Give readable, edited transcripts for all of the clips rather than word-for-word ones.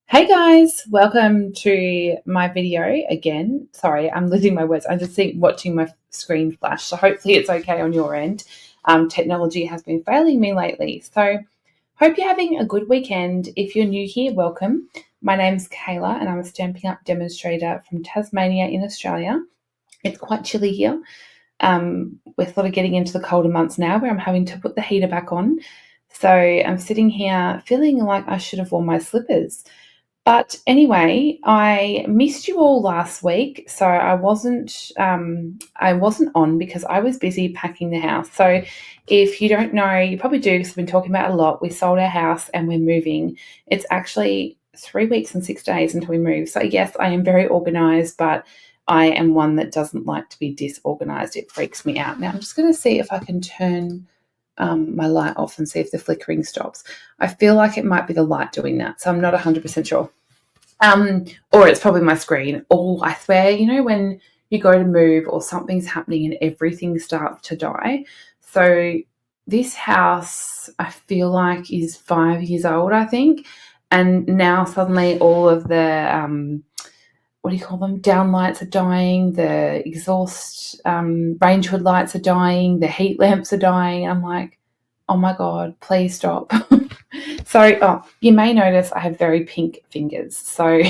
Hey guys, welcome to my video again. Sorry, I'm losing my words. I'm just watching my screen flash, so hopefully it's okay on your end. Technology has been failing me lately, so hope you're having a good weekend. If you're new here, welcome. My name's Kayla and I'm a Stampin' Up demonstrator from Tasmania in Australia. It's quite chilly here. We're sort of getting into the colder months now where I'm having to put the heater back on. So I'm sitting here feeling like I should have worn my slippers. But anyway, I missed you all last week, so I wasn't on because I was busy packing the house. So if you don't know, you probably do because I've been talking about it a lot. We sold our house and we're moving. It's actually 3 weeks and 6 days until we move. So yes, I am very organized, but I am one that doesn't like to be disorganized. It freaks me out. Now I'm just going to see if I can turn my light off and see if the flickering stops. I feel like it might be the light doing that, so I'm not 100% sure. Or it's probably my screen. Oh, I swear, when you go to move or something's happening and everything starts to die. So this house, I feel like, is 5 years old, I think. And now suddenly all of the, what do you call them? Down lights are dying. The exhaust range hood lights are dying. The heat lamps are dying. I'm like, oh my God, please stop. So, you may notice I have very pink fingers. So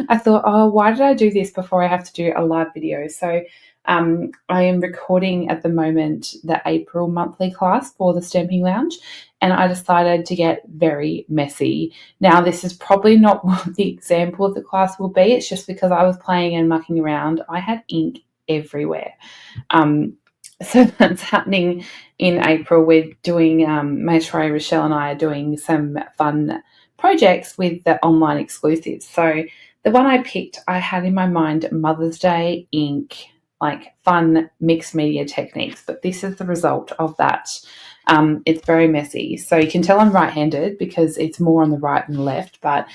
I thought, why did I do this before I have to do a live video? So I am recording at the moment the April monthly class for the Stamping Lounge, and I decided to get very messy. Now, this is probably not what the example of the class will be. It's just because I was playing and mucking around. I had ink everywhere. So that's happening in April. We're doing, Maestro, Rochelle and I are doing some fun projects with the online exclusives. So the one I picked, I had in my mind Mother's Day ink, like fun mixed media techniques, but this is the result of that. It's very messy. So you can tell I'm right-handed because it's more on the right than the left, but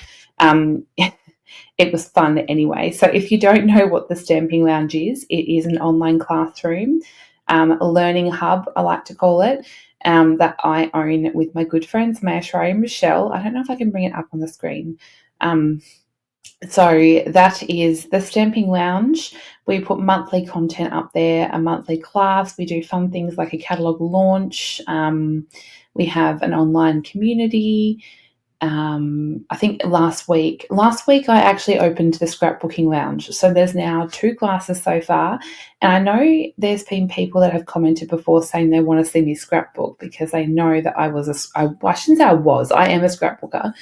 it was fun anyway. So if you don't know what the Stamping Lounge is, it is an online classroom, a learning hub, I like to call it, that I own with my good friends, Maestro and Rochelle. I don't know if I can bring it up on the screen. So that is the Stamping Lounge. We put monthly content up there, a monthly class. We do fun things like a catalogue launch. We have an online community. I think last week I actually opened the scrapbooking lounge. So there's now 2 classes so far. And I know there's been people that have commented before saying they want to see me scrapbook because they know that I shouldn't say I am a scrapbooker.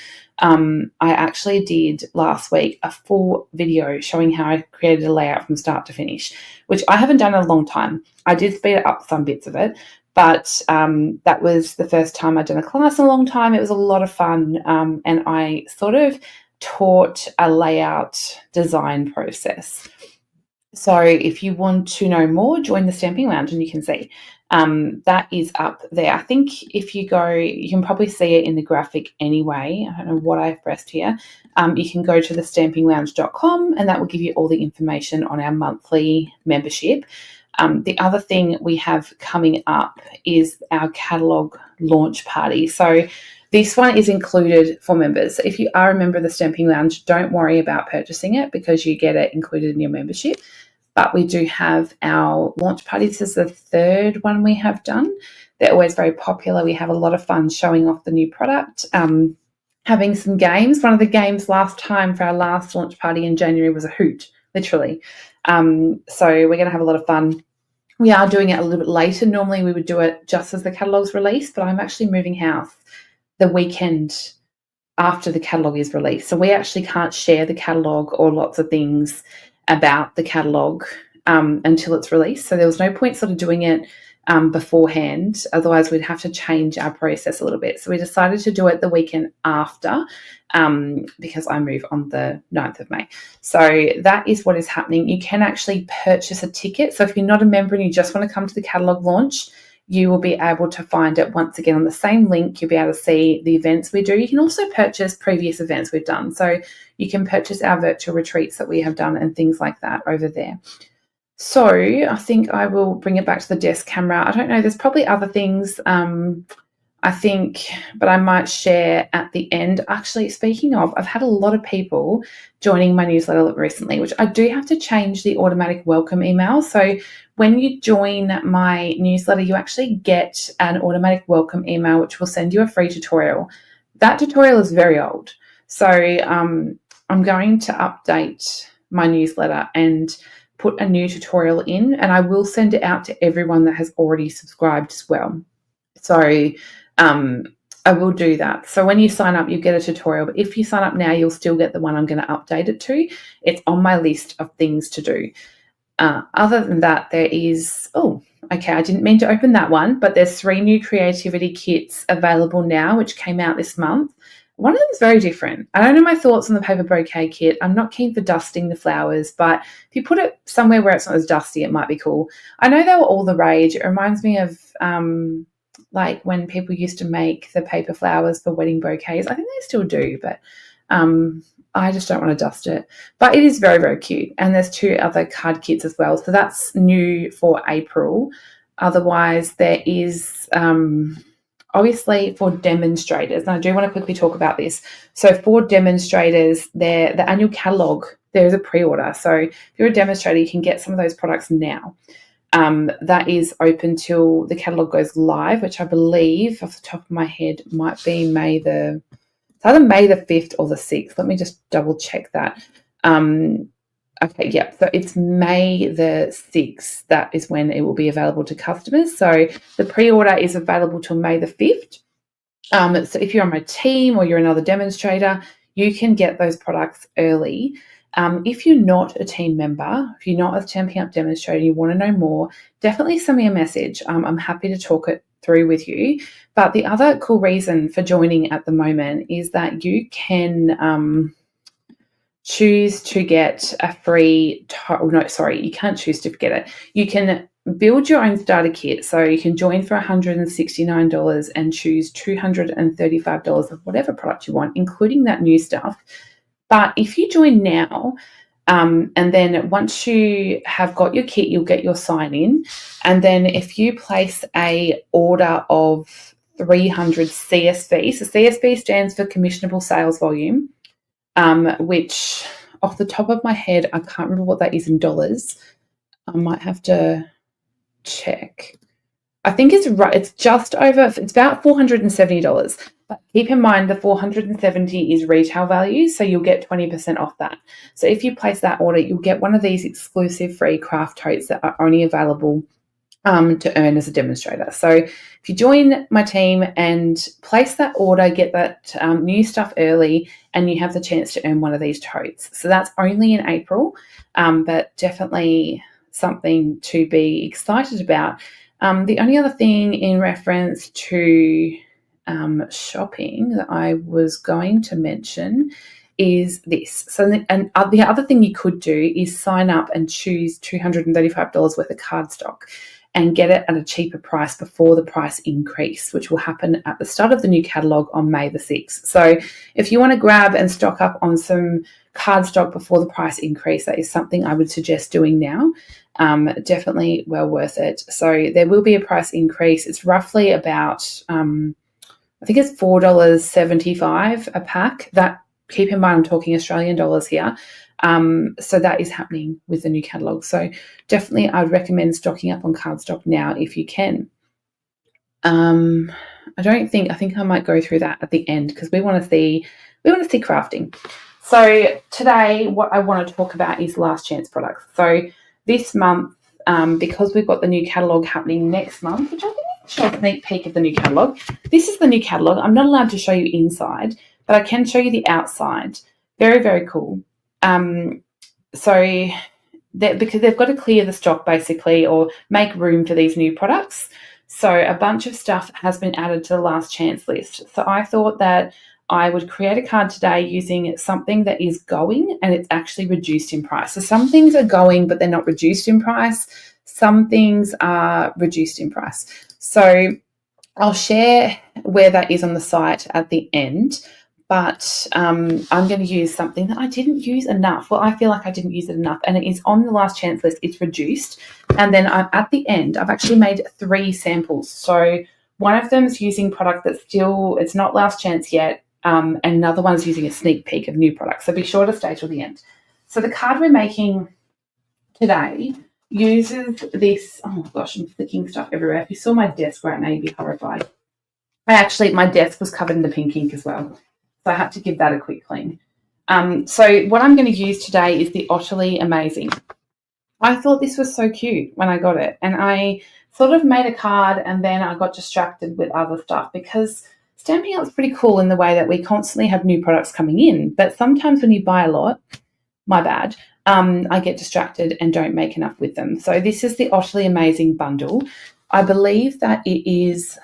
I actually did last week a full video showing how I created a layout from start to finish, which I haven't done in a long time. I did speed up some bits of it, but that was the first time I'd done a class in a long time. It was a lot of fun, and I sort of taught a layout design process. So if you want to know more, join the Stamping Lounge and you can see. That is up there. I think if you go, you can probably see it in the graphic anyway. I don't know what I've pressed here. You can go to thestampinglounge.com and that will give you all the information on our monthly membership. The other thing we have coming up is our catalogue launch party. So this one is included for members. So if you are a member of the Stamping Lounge, don't worry about purchasing it because you get it included in your membership. But we do have our launch party. This is the 3rd one we have done. They're always very popular. We have a lot of fun showing off the new product, having some games. One of the games last time for our last launch party in January was a hoot, literally. So we're going to have a lot of fun. We are doing it a little bit later. Normally we would do it just as the catalogue's released, but I'm actually moving house the weekend after the catalogue is released. So we actually can't share the catalogue or lots of things about the catalogue until it's released. So there was no point sort of doing it beforehand. Otherwise, we'd have to change our process a little bit. So we decided to do it the weekend after because I move on the 9th of May. So that is what is happening. You can actually purchase a ticket. So if you're not a member and you just want to come to the catalogue launch, you will be able to find it once again on the same link. You'll be able to see the events we do. You can also purchase previous events we've done. So you can purchase our virtual retreats that we have done and things like that over there. So I think I will bring it back to the desk camera. I don't know. There's probably other things. I think, but I might share at the end. Actually, speaking of, I've had a lot of people joining my newsletter recently, which I do have to change the automatic welcome email. So when you join my newsletter, you actually get an automatic welcome email, which will send you a free tutorial. That tutorial is very old. So I'm going to update my newsletter and put a new tutorial in, and I will send it out to everyone that has already subscribed as well. So I will do that. So when you sign up, you get a tutorial. But if you sign up now, you'll still get the one I'm going to update it to. It's on my list of things to do. Other than that, there is, I didn't mean to open that one, but there's 3 new creativity kits available now, which came out this month. One of them is very different. I don't know my thoughts on the paper bouquet kit. I'm not keen for dusting the flowers, but if you put it somewhere where it's not as dusty, it might be cool. I know they were all the rage. It reminds me of like when people used to make the paper flowers for wedding bouquets. I think they still do, but I just don't want to dust it. But it is very, very cute. And there's 2 other card kits as well. So that's new for April. Otherwise, there is obviously for demonstrators, and I do want to quickly talk about this. So for demonstrators, the annual catalogue, there is a pre-order. So if you're a demonstrator, you can get some of those products now. That is open till the catalogue goes live, which I believe off the top of my head might be it's either May the 5th or the 6th. Let me just double check that. Okay, yeah, so it's May the 6th. That is when it will be available to customers. So the pre-order is available till May the 5th. So if you're on my team or you're another demonstrator, you can get those products early. If you're not a team member, if you're not a Stampin' Up demonstrator, you want to know more, definitely send me a message. I'm happy to talk it through with you. But the other cool reason for joining at the moment is that you can choose to get a free you can't choose to get it. You can build your own starter kit. So you can join for $169 and choose $235 of whatever product you want, including that new stuff. But if you join now, and then once you have got your kit, you'll get your sign in. And then if you place a order of 300 CSV, so CSV stands for commissionable sales volume, which off the top of my head, I can't remember what that is in dollars. I might have to check. I think it's right. It's about $470. But keep in mind the $470 is retail value, so you'll get 20% off that. So if you place that order, you'll get one of these exclusive free craft totes that are only available to earn as a demonstrator. So if you join my team and place that order, get that new stuff early, and you have the chance to earn one of these totes. So that's only in April, but definitely something to be excited about. The only other thing in reference to shopping that I was going to mention is this. So, the other thing you could do is sign up and choose $235 worth of cardstock and get it at a cheaper price before the price increase, which will happen at the start of the new catalogue on May the 6th. So if you want to grab and stock up on some cardstock before the price increase, that is something I would suggest doing now. Definitely well worth it. So there will be a price increase. It's roughly about, I think it's $4.75 a pack. That, keep in mind, I'm talking Australian dollars here. So that is happening with the new catalogue. So definitely I'd recommend stocking up on cardstock now if you can. I think I might go through that at the end because we want to see crafting. So today what I want to talk about is last chance products. So this month, because we've got the new catalogue happening next month, which I think is a sneak peek of the new catalogue. This is the new catalogue. I'm not allowed to show you inside, but I can show you the outside. Very, very cool. So because they've got to clear the stock basically or make room for these new products. So a bunch of stuff has been added to the last chance list. So I thought that I would create a card today using something that is going and it's actually reduced in price. So some things are going, but they're not reduced in price. Some things are reduced in price. So I'll share where that is on the site at the end. But I'm going to use something that I didn't use enough. Well, I feel like I didn't use it enough, and it is on the last chance list. It's reduced. And then at the end, I've actually made 3 samples. So One of them is using product that's still, it's not last chance yet, and another one's using a sneak peek of new products. So be sure to stay till the end. So the card we're making today uses this, oh my gosh, I'm flicking stuff everywhere. If you saw my desk right now, you'd be horrified. My desk was covered in the pink ink as well, so I had to give that a quick clean. So what I'm going to use today is the Otterly Amazing. I thought this was so cute when I got it, and I sort of made a card and then I got distracted with other stuff because Stampin' Up's pretty cool in the way that we constantly have new products coming in, but sometimes when you buy a lot, my bad, I get distracted and don't make enough with them. So this is the Otterly Amazing Bundle. I believe that it is,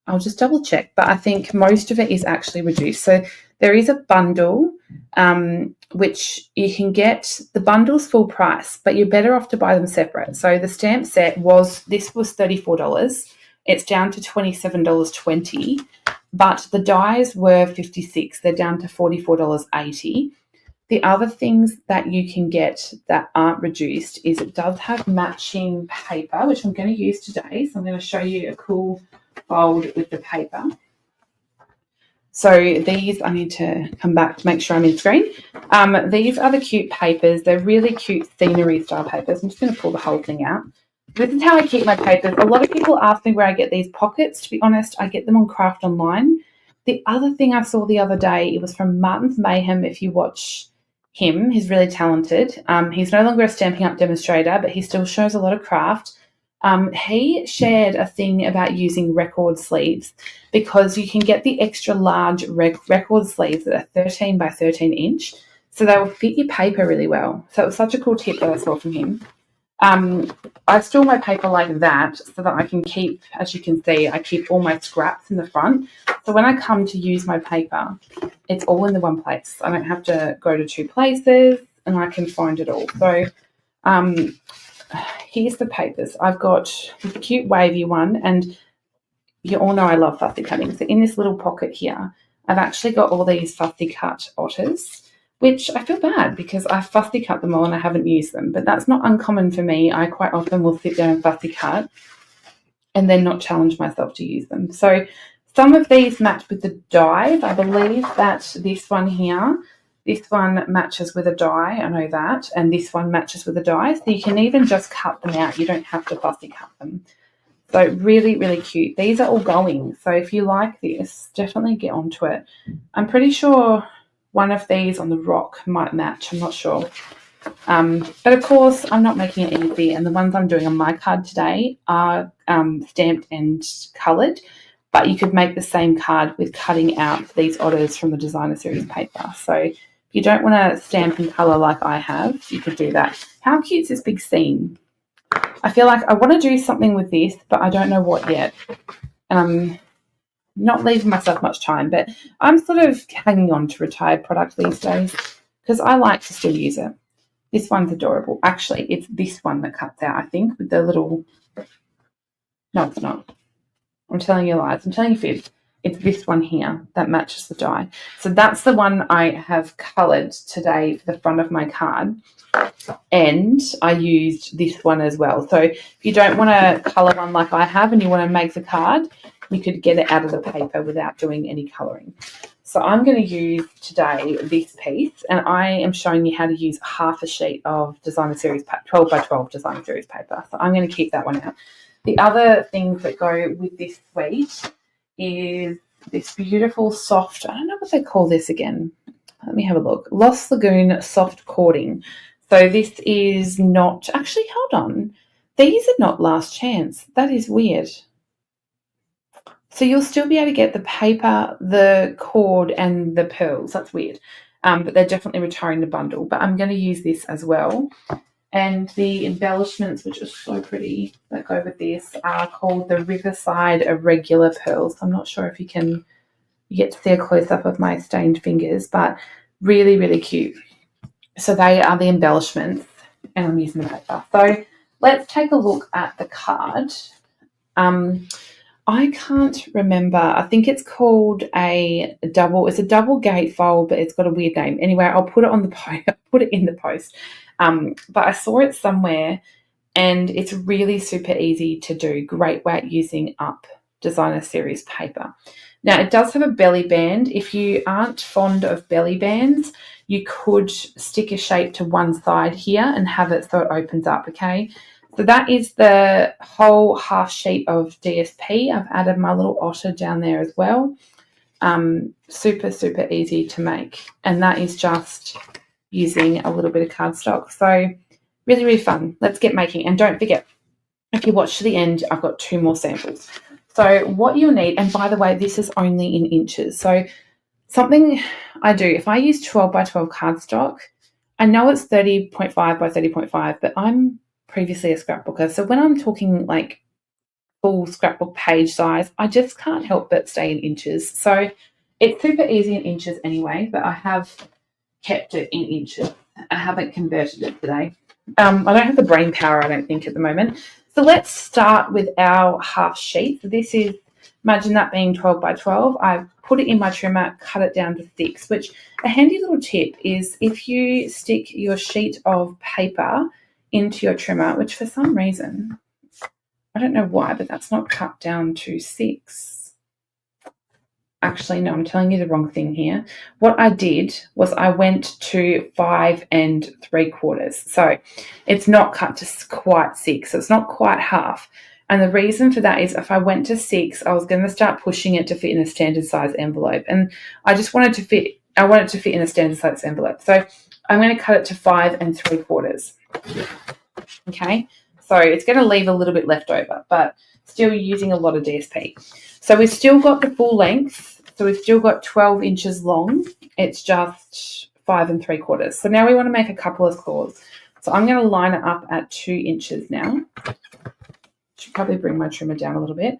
I'll just double check, but I think most of it is actually reduced. So there is a bundle, which you can get, the bundle's full price, but you're better off to buy them separate. So the stamp set was $34. It's down to $27.20, but the dies were $56. They're down to $44.80. The other things that you can get that aren't reduced is it does have matching paper, which I'm going to use today. So I'm going to show you a cool fold with the paper. So these, I need to come back to make sure I'm in screen. These are the cute papers. They're really cute scenery style papers. I'm just going to pull the whole thing out. This is how I keep my papers. A lot of people ask me where I get these pockets. To be honest, I get them on Craft Online. The other thing I saw the other day, it was from Martin's Mayhem. If you watch him, he's really talented. He's no longer a Stampin' Up demonstrator, but he still shows a lot of craft. He shared a thing about using record sleeves because you can get the extra large record sleeves that are 13 by 13 inch. So they will fit your paper really well. So it was such a cool tip that I saw from him. I store my paper like that so that I can keep, as you can see, I keep all my scraps in the front. So when I come to use my paper, it's all in the one place. I don't have to go to two places and I can find it all. So here's the papers. I've got this cute wavy one, and you all know I love fussy cutting. So in this little pocket here, I've actually got all these fussy cut otters, which I feel bad because I fussy cut them all and I haven't used them, but that's not uncommon for me. I quite often will sit there and fussy cut and then not challenge myself to use them. So some of these match with the dies. I believe that this one here, this one matches with a die, I know that, and this one matches with a die. So you can even just cut them out. You don't have to fussy cut them. So really, really cute. These are all going. So if you like this, definitely get onto it. I'm pretty sure one of these on the rock might match. I'm not sure. But of course, I'm not making it easy. And the ones I'm doing on my card today are stamped and coloured. But you could make the same card with cutting out these otters from the designer series paper. So if you don't want to stamp in colour like I have, you could do that. How cute is this big scene? I feel like I want to do something with this, but I don't know what yet. And I'm not leaving myself much time, but I'm sort of hanging on to retired product these days because I like to still use it. This one's adorable. Actually, it's this one that cuts out, I think, with the little... No, it's not. I'm telling you lies. I'm telling you fibs. It's this one here that matches the die. So that's the one I have coloured today for the front of my card. And I used this one as well. So if you don't want to colour one like I have and you want to make the card, you could get it out of the paper without doing any colouring. So I'm going to use today this piece, and I am showing you how to use half a sheet of designer series 12 by 12 designer series paper. So I'm going to keep that one out. The other things that go with this suite is this beautiful soft, I don't know what they call this again. Let me have a look. Lost Lagoon soft cording. So this is not, actually, hold on. These are not last chance. That is weird. So you'll still be able to get the paper, the cord, and the pearls. That's weird. But they're definitely retiring the bundle. But I'm going to use this as well. And the embellishments, which are so pretty, that go with this, are called the Riverside Irregular Pearls. I'm not sure if you get to see a close-up of my stained fingers, but really, really cute. So they are the embellishments, and I'm using the paper. So let's take a look at the card. I can't remember. I think it's called it's a double gatefold, but it's got a weird name. Anyway, I'll put it on the post. Put it in the post. But I saw it somewhere, and it's really super easy to do. Great way at using up designer series paper. Now, it does have a belly band. If you aren't fond of belly bands, you could stick a shape to one side here and have it so it opens up, okay? So that is the whole half sheet of DSP. I've added my little otter down there as well. Super, super easy to make. And that is just using a little bit of cardstock. So really, really fun. Let's get making. And don't forget, if you watch to the end, I've got 2 more samples. So what you'll need, and by the way, this is only in inches. So something I do, if I use 12 by 12 cardstock, I know it's 30.5 by 30.5, but I'm previously a scrapbooker. So when I'm talking like full scrapbook page size, I just can't help but stay in inches. So it's super easy in inches anyway, but I have kept it in inches. I haven't converted it today. I don't have the brain power, I don't think, at the moment. So let's start with our half sheet. So this is, imagine that being 12 by 12. I've put it in my trimmer, cut it down to 6, which a handy little tip is if you stick your sheet of paper into your trimmer, which for some reason, I don't know why, but that's not cut down to 6. Actually, no, I'm telling you the wrong thing here. What I did was I went to 5 3/4. So it's not cut to quite 6. So it's not quite half. And the reason for that is if I went to 6, I was going to start pushing it to fit in a standard size envelope. And I just wanted to fit, I want it to fit in a standard size envelope. So I'm going to cut it to 5 3/4. Okay. So it's going to leave a little bit left over, but still using a lot of DSP. So we've still got the full length. So we've still got 12 inches long. It's just 5 3/4. So now we want to make a couple of scores. So I'm going to line it up at 2 inches now. Should probably bring my trimmer down a little bit.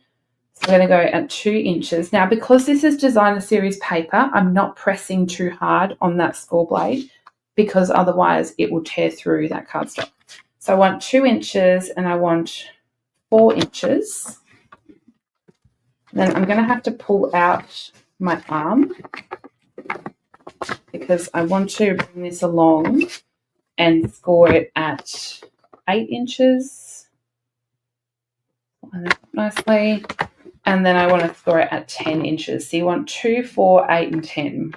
So I'm going to go at 2 inches. Now, because this is designer series paper, I'm not pressing too hard on that score blade because otherwise it will tear through that cardstock. So I want 2 inches and I want 4 inches. Then I'm going to have to pull out my arm because I want to bring this along and score it at 8 inches. Line that up nicely. And then I want to score it at 10 inches. So you want 2, 4, 8, and 10.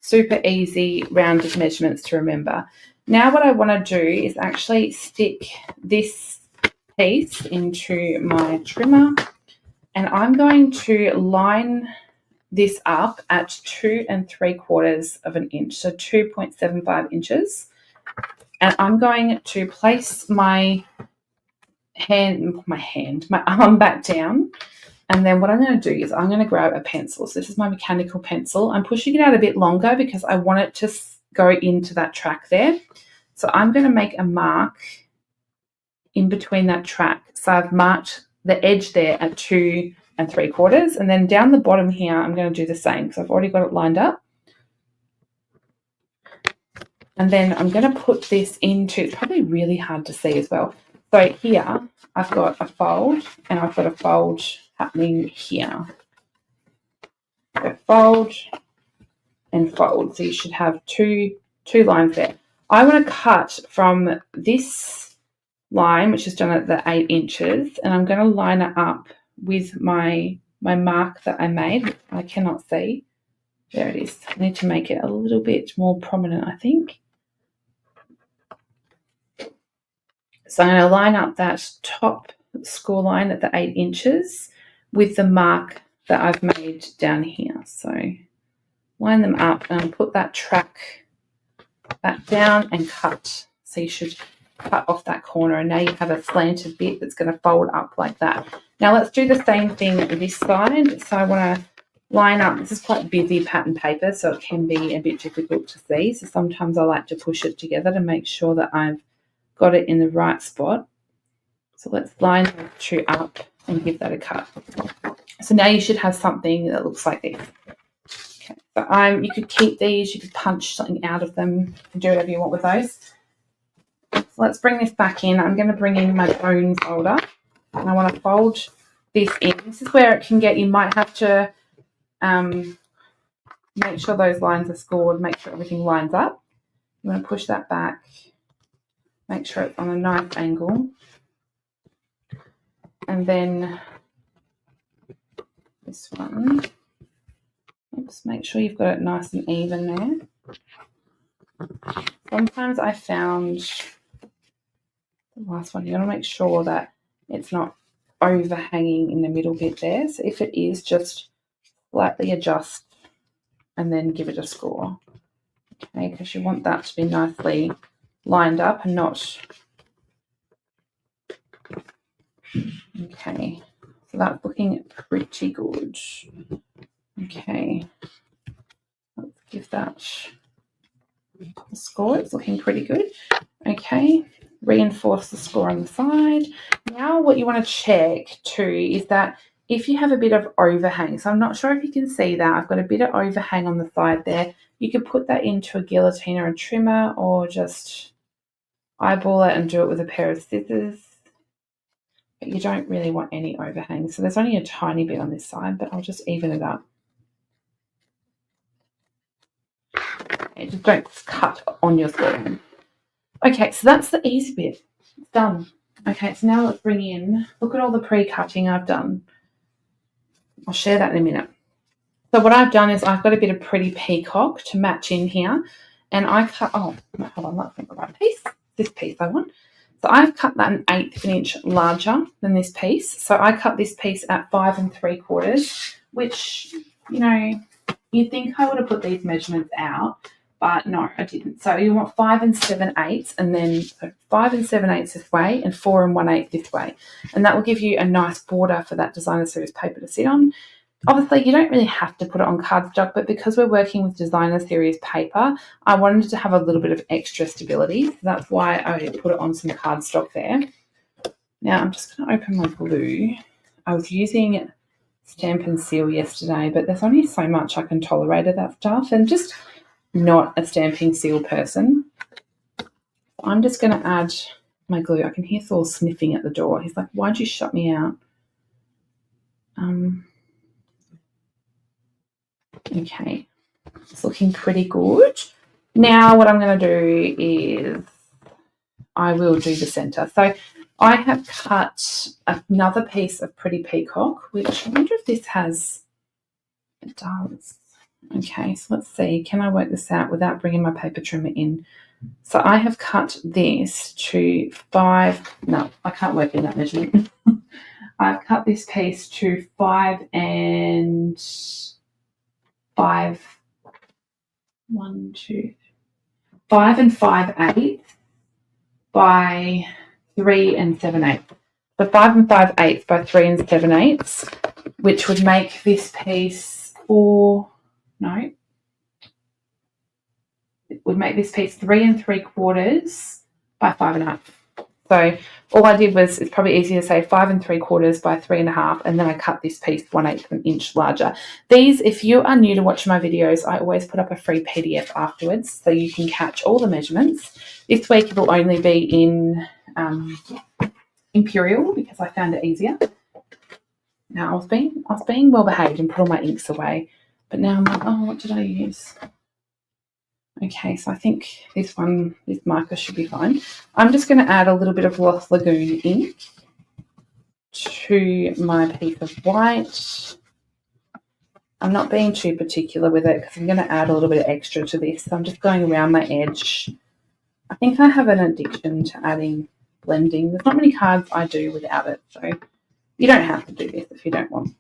Super easy rounded measurements to remember. Now what I want to do is actually stick this piece into my trimmer. And I'm going to line this up at 2 3/4 of an inch, so 2.75 inches. And I'm going to place my arm back down. And then what I'm going to do is I'm going to grab a pencil. So this is my mechanical pencil. I'm pushing it out a bit longer because I want it to go into that track there. So I'm going to make a mark in between that track. So I've marked the edge there at 2 3/4, and then down the bottom here I'm going to do the same because I've already got it lined up. And then I'm going to put this into, it's probably really hard to see as well. So here I've got a fold and I've got a fold happening here. So fold and fold. So you should have two lines there. I want to cut from this line, which is done at the 8 inches, and I'm going to line it up with my mark that I made. I cannot see. There it is. I need to make it a little bit more prominent, I think. So I'm going to line up that top score line at the 8 inches with the mark that I've made down here. So line them up and put that track back down and cut. So you should cut off that corner, and now you have a slanted bit that's going to fold up like that. Now let's do the same thing with this side. So I want to line up. This is quite busy pattern paper, so it can be a bit difficult to see. So sometimes I like to push it together to make sure that I've got it in the right spot. So let's line the two up and give that a cut. So now you should have something that looks like this. Okay, so you could keep these, you could punch something out of them, you can do whatever you want with those. So let's bring this back in. I'm going to bring in my bone folder, and I want to fold this in. This is where it can get, you might have to make sure those lines are scored, make sure everything lines up. You want to push that back, make sure it's on a nice angle, and then this one. Oops, make sure you've got it nice and even there. Sometimes I found the last one, you got to make sure that it's not overhanging in the middle bit there. So if it is, just slightly adjust and then give it a score. Okay, because you want that to be nicely lined up and not. Okay, so that's looking pretty good. Okay, let's give that a score. It's looking pretty good. Okay, reinforce the score on the side. Now what you want to check too is that if you have a bit of overhang, so I'm not sure if you can see that, I've got a bit of overhang on the side there. You could put that into a guillotine or a trimmer, or just eyeball it and do it with a pair of scissors. But you don't really want any overhang. So there's only a tiny bit on this side, but I'll just even it up. Okay, just don't cut on your score. Okay, so that's the easy bit. It's done. Okay, so now let's bring in, look at all the pre-cutting I've done. I'll share that in a minute. So what I've done is I've got a bit of pretty peacock to match in here. And I cut, oh, hold on, that's not the right piece. This piece I want. So I've cut that 1/8 of an inch larger than this piece. So I cut this piece at 5 3/4, which, you know, you'd think I would have put these measurements out, but no, I didn't. So you want 5 7/8, and then 5 7/8 this way and 4 1/8 this way. And that will give you a nice border for that designer series paper to sit on. Obviously, you don't really have to put it on cardstock, but because we're working with designer series paper, I wanted to have a little bit of extra stability. So that's why I put it on some cardstock there. Now, I'm just going to open my glue. I was using Stampin' Seal yesterday, but there's only so much I can tolerate of that stuff, and just not a Stampin' Seal person. I'm just going to add my glue. I can hear Thor sniffing at the door. He's like, why'd you shut me out? Okay, it's looking pretty good. Now what I'm going to do is I will do the centre. So I have cut another piece of pretty peacock, which I wonder if this has, it does. Okay, so let's see, can I work this out without bringing my paper trimmer in? So I have cut this to 5, no, I can't work in that measurement. I've cut this piece to 5 and 5, 1, 2, 5 and 5/8 by 3 7/8. So 5 and 5/8 by 3 7/8, which would make this piece 4, no, it would make this piece 3 3/4 by 5 1/2. So all I did was, it's probably easier to say 5 3/4 by 3 1/2, and then I cut this piece 1/8 of an inch larger. These, if you are new to watching my videos, I always put up a free PDF afterwards so you can catch all the measurements. This week it'll only be in Imperial because I found it easier. Now I was being well behaved and put all my inks away, but now I'm like, oh, what did I use? Okay, so I think this marker should be fine. I'm just going to add a little bit of Lost Lagoon ink to my piece of white. I'm not being too particular with it because I'm going to add a little bit of extra to this. So I'm just going around my edge. I think I have an addiction to adding blending. There's not many cards I do without it, so you don't have to do this if you don't want.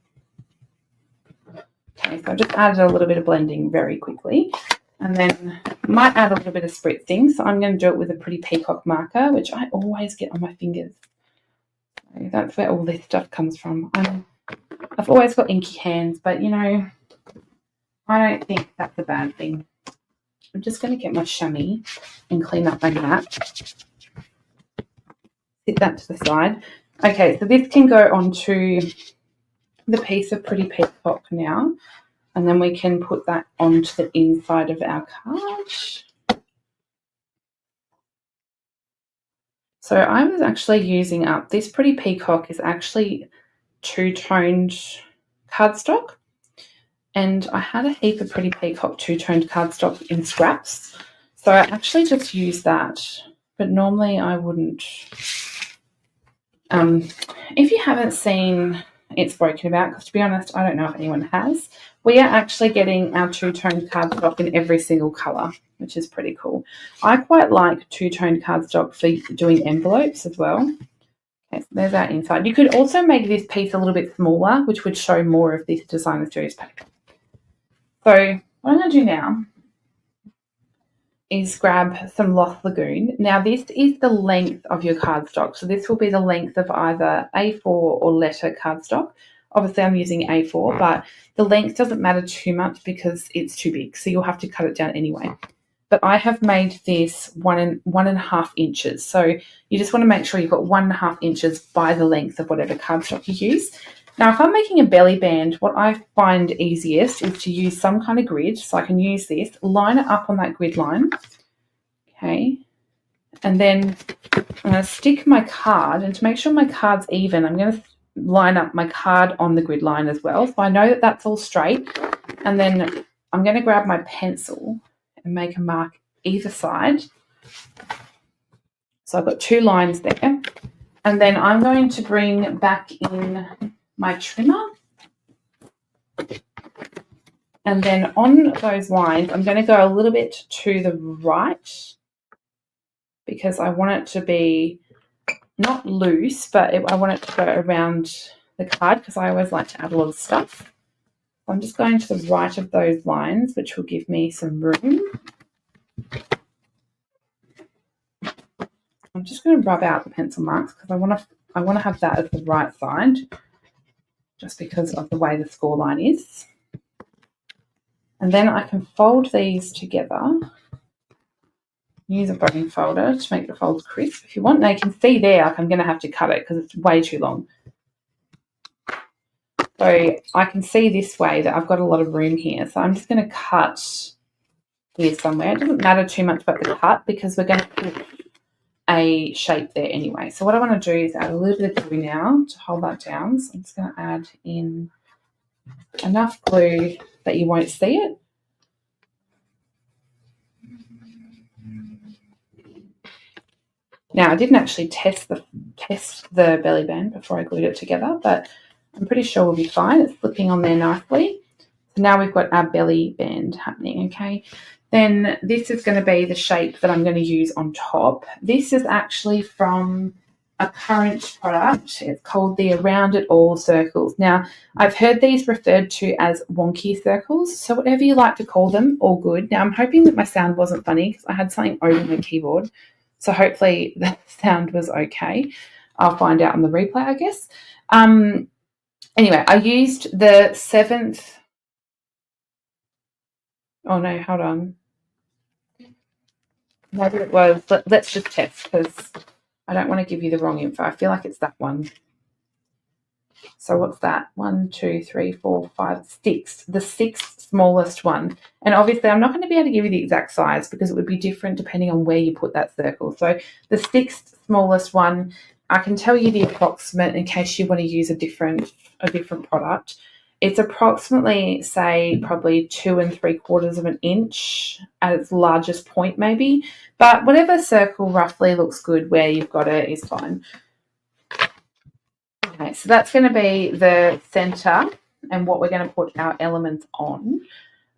Okay, so I've just added a little bit of blending very quickly. And then I might add a little bit of spritzing. So I'm going to do it with a pretty peacock marker, which I always get on my fingers. So that's where all this stuff comes from. I've always got inky hands, but, you know, I don't think that's a bad thing. I'm just going to get my chamois and clean up my mat. Sit that to the side. Okay, so this can go onto the piece of pretty peacock now. And then we can put that onto the inside of our card. So I was actually using up, this pretty peacock is actually two-toned cardstock. And I had a heap of pretty peacock two-toned cardstock in scraps. So I actually just used that. But normally I wouldn't. If you haven't seen it's spoken about, because to be honest, I don't know if anyone has. We are actually getting our two-tone cardstock in every single colour, which is pretty cool. I quite like two-tone cardstock for doing envelopes as well. Okay, so there's our inside. You could also make this piece a little bit smaller, which would show more of this Designer Series paper. So what I'm going to do now is grab some Lost Lagoon. Now this is the length of your cardstock. So this will be the length of either A4 or letter cardstock. Obviously I'm using A4, but the length doesn't matter too much because it's too big. So you'll have to cut it down anyway. But I have made this 1.5 inches. So you just want to make sure you've got 1.5 inches by the length of whatever cardstock you use. Now, if I'm making a belly band, what I find easiest is to use some kind of grid. So I can use this, line it up on that grid line. Okay. And then I'm going to stick my card, and to make sure my card's even, I'm going to line up my card on the grid line as well. So I know that that's all straight. And then I'm going to grab my pencil and make a mark either side. So I've got 2 lines there. And then I'm going to bring back in my trimmer. And then on those lines, I'm going to go a little bit to the right because I want it to be not loose, but I want it to go around the card because I always like to add a lot of stuff. I'm just going to the right of those lines, which will give me some room. I'm just going to rub out the pencil marks because I want to have that as the right side, just because of the way the score line is. And then I can fold these together. Use a bone folder to make the folds crisp if you want. Now you can see there, like I'm going to have to cut it because it's way too long. So I can see this way that I've got a lot of room here. So I'm just going to cut here somewhere. It doesn't matter too much about the cut because we're going to put a shape there anyway. So what I want to do is add a little bit of glue now to hold that down. So I'm just going to add in enough glue that you won't see it. Now I didn't actually test the belly band before I glued it together, but I'm pretty sure we'll be fine. It's slipping on there nicely. So now we've got our belly band happening, okay? Then this is going to be the shape that I'm going to use on top. This is actually from a current product. It's called the Around It All circles. Now, I've heard these referred to as wonky circles, so whatever you like to call them, all good. Now, I'm hoping that my sound wasn't funny because I had something over my keyboard, so hopefully the sound was okay. I'll find out on the replay, I guess. Anyway, I used the 7th. Oh, no, hold on. Maybe it was. Let's just test because I don't want to give you the wrong info. I feel like it's that one. So what's that? 1, 2, 3, 4, 5, 6. The 6th smallest one. And obviously I'm not going to be able to give you the exact size because it would be different depending on where you put that circle. So the 6th smallest one, I can tell you the approximate in case you want to use a different product. It's approximately, say, probably 2 3/4 of an inch at its largest point maybe. But whatever circle roughly looks good where you've got it is fine. Okay, so that's going to be the centre and what we're going to put our elements on.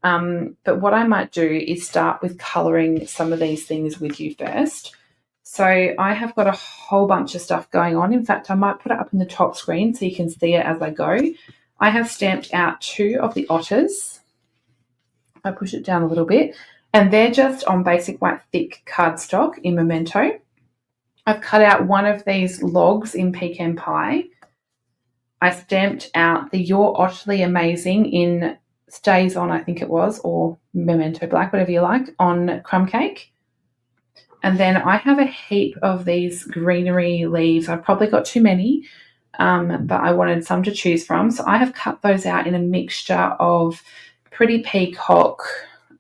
But what I might do is start with colouring some of these things with you first. So I have got a whole bunch of stuff going on. In fact, I might put it up in the top screen so you can see it as I go. I have stamped out 2 of the otters. I push it down a little bit. And they're just on basic white thick cardstock in Memento. I've cut out one of these logs in Pecan Pie. I stamped out the Your Otterly Amazing in Stays On, I think it was, or Memento Black, whatever you like, on Crumb Cake. And then I have a heap of these greenery leaves. I've probably got too many, but I wanted some to choose from. So I have cut those out in a mixture of Pretty Peacock,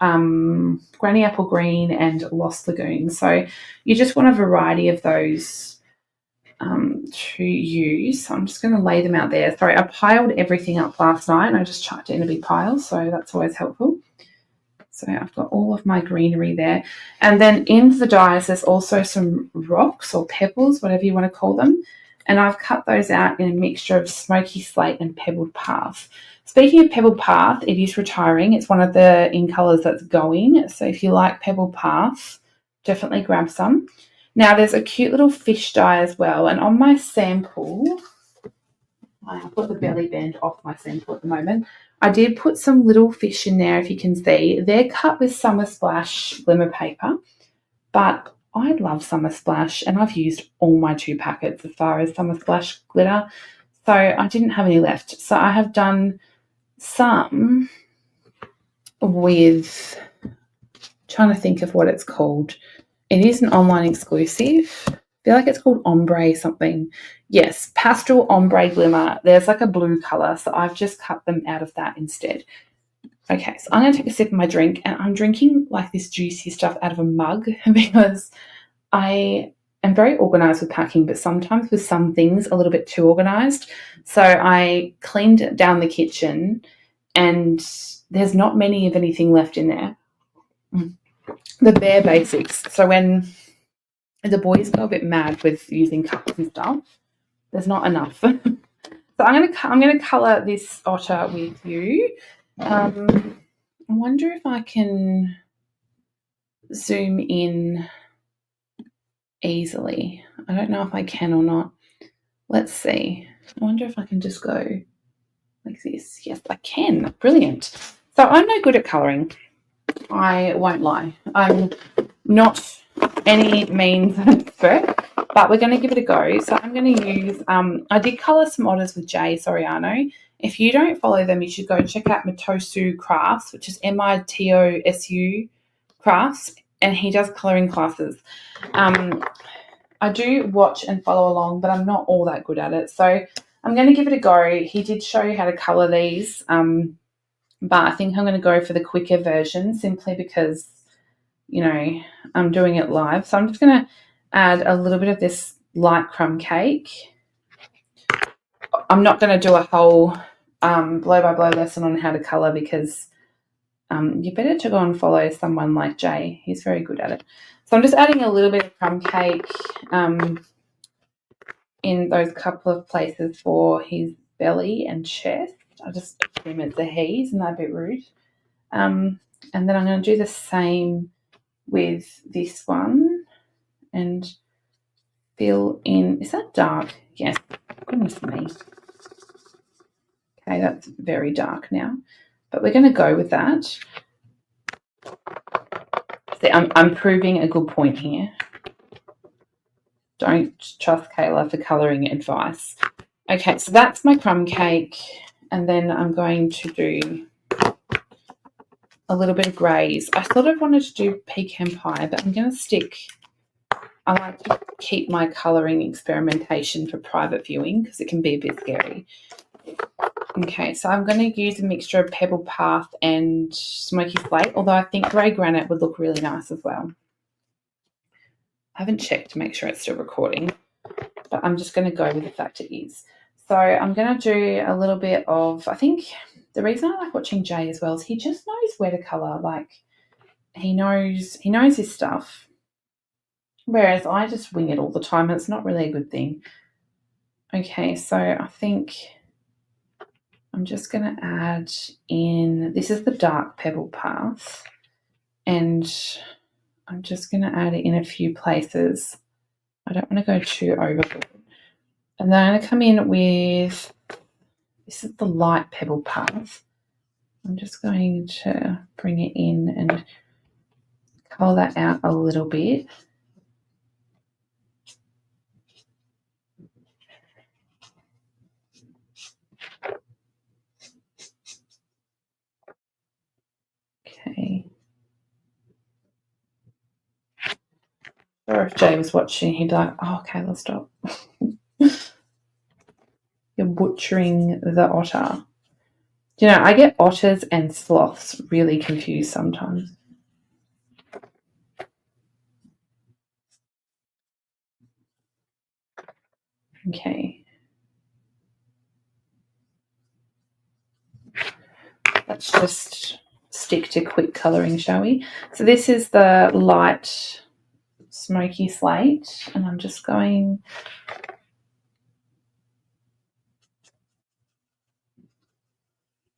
Granny Apple Green, and Lost Lagoon. So you just want a variety of those to use. So I'm just going to lay them out there. Sorry, I piled everything up last night and I just chucked it in a big pile, so that's always helpful. So I've got all of my greenery there. And then in the dies, there's also some rocks or pebbles, whatever you want to call them. and I've cut those out in a mixture of smoky slate and pebbled path. Speaking of pebbled path, it is retiring. It's one of the in colours that's going. So if you like pebbled path, definitely grab some. Now there's a cute little fish dye as well. And on my sample, I've got the belly band off my sample at the moment. I did put some little fish in there, if you can see. They're cut with Summer Splash glimmer paper, but I love Summer Splash, and I've used all my 2 packets as far as Summer Splash glitter, so I didn't have any left. So I have done some with, trying to think of what it's called. It is an online exclusive. I feel like it's called Ombre something. Yes, Pastel Ombre Glimmer. There's like a blue colour, so I've just cut them out of that instead. Okay, so I'm going to take a sip of my drink, and I'm drinking like this juicy stuff out of a mug because I am very organised with packing, but sometimes with some things a little bit too organised. So I cleaned down the kitchen and there's not many of anything left in there. The bare basics. So when the boys go a bit mad with using cups and stuff, there's not enough. So I'm going to colour this otter with you. I wonder if I can zoom in easily. I don't know if I can or not. Let's see. I wonder if I can just go like this. Yes, I can. Brilliant. So I'm no good at colouring. I won't lie. I'm not any means an expert, but we're going to give it a go. So I'm going to use, I did colour some otters with Jay Soriano. If you don't follow them, you should go check out Mitosu Crafts, which is Mitosu Crafts, and he does colouring classes. I do watch and follow along, but I'm not all that good at it. So I'm going to give it a go. He did show you how to colour these, but I think I'm going to go for the quicker version simply because, you know, I'm doing it live. So I'm just going to add a little bit of this light crumb cake. I'm not going to do a whole blow-by-blow lesson on how to colour because you're better to go and follow someone like Jay. He's very good at it. So I'm just adding a little bit of crumb cake in those couple of places for his belly and chest. I just assume it's a he, isn't that a bit rude? And then I'm going to do the same with this one and fill in. Is that dark? Yes. Goodness me. Okay, that's very dark now, but we're going to go with that. See, I'm proving a good point here. Don't trust Kayla for colouring advice. Okay, so that's my crumb cake, and then I'm going to do a little bit of greys. I thought I wanted to do pecan pie, but I'm going to stick. I like to keep my colouring experimentation for private viewing because it can be a bit scary. Okay, so I'm going to use a mixture of Pebble Path and Smoky Slate, although I think Grey Granite would look really nice as well. I haven't checked to make sure it's still recording, but I'm just going to go with the fact it is. So I'm going to do a little bit of, I think the reason I like watching Jay as well is he just knows where to colour. Like he knows his stuff, whereas I just wing it all the time and it's not really a good thing. Okay, so I think I'm just going to add in, this is the dark Pebble Path, and I'm just going to add it in a few places. I don't want to go too overboard. And then I'm going to come in with, this is the light Pebble Path. I'm just going to bring it in and colour that out a little bit. Okay. Or if Jay was watching, he'd be like, oh, okay, let's stop. You're butchering the otter. You know, I get otters and sloths really confused sometimes. Okay. Let's just stick to quick colouring, shall we? So this is the light Smoky Slate, and I'm just going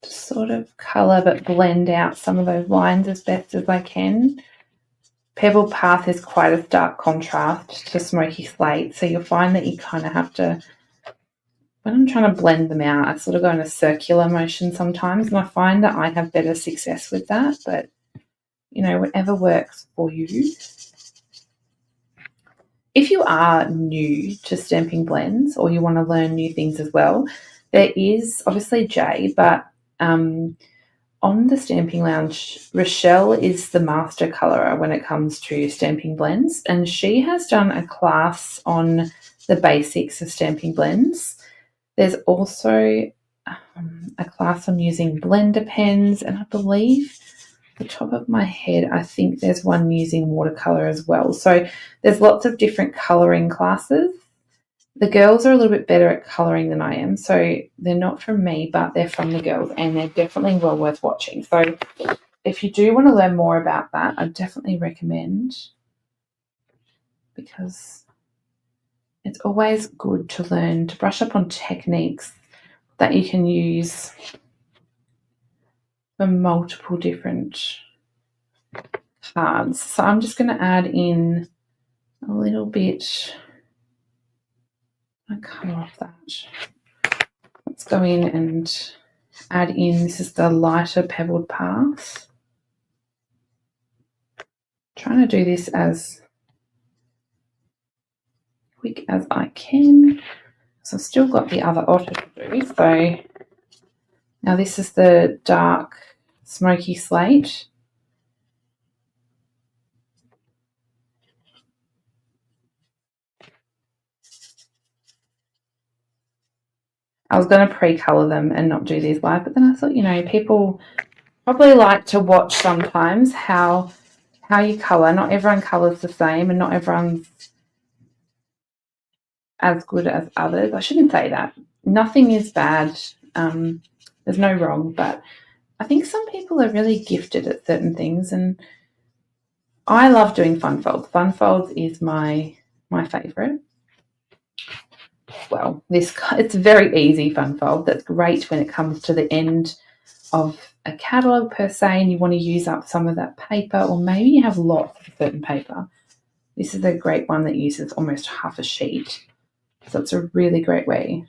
sort of colour but blend out some of those lines as best as I can. Pebble Path is quite a stark contrast to Smoky Slate, so you'll find that you kind of have to, when I'm trying to blend them out, I sort of go in a circular motion sometimes, and I find that I have better success with that, but, you know, whatever works for you. If you are new to stamping blends or you want to learn new things as well, there is obviously Jay, but on the Stamping Lounge, Rochelle is the master colorer when it comes to stamping blends, and she has done a class on the basics of stamping blends. There's also a class on using blender pens, and I believe, the top of my head, I think there's one using watercolor as well. So there's lots of different coloring classes. The girls are a little bit better at colouring than I am, so they're not from me, but they're from the girls, and they're definitely well worth watching. So if you do want to learn more about that, I definitely recommend, because it's always good to learn, to brush up on techniques that you can use for multiple different cards. So I'm just going to add in a little bit. I'll colour off that. Let's go in and add in, this is the lighter Pebbled Path. Trying to do this as quick as I can. So I've still got the other otter to do. So now this is the dark Smoky Slate. I was going to pre-colour them and not do these live, but then I thought, you know, people probably like to watch sometimes how you colour. Not everyone colours the same, and not everyone's as good as others. I shouldn't say that. Nothing is bad. There's no wrong, but I think some people are really gifted at certain things, and I love doing fun folds. Fun folds is my favourite. Well, it's a very easy fun fold. That's great when it comes to the end of a catalogue per se, and you want to use up some of that paper, or maybe you have lots of certain paper. This is a great one that uses almost half a sheet. So it's a really great way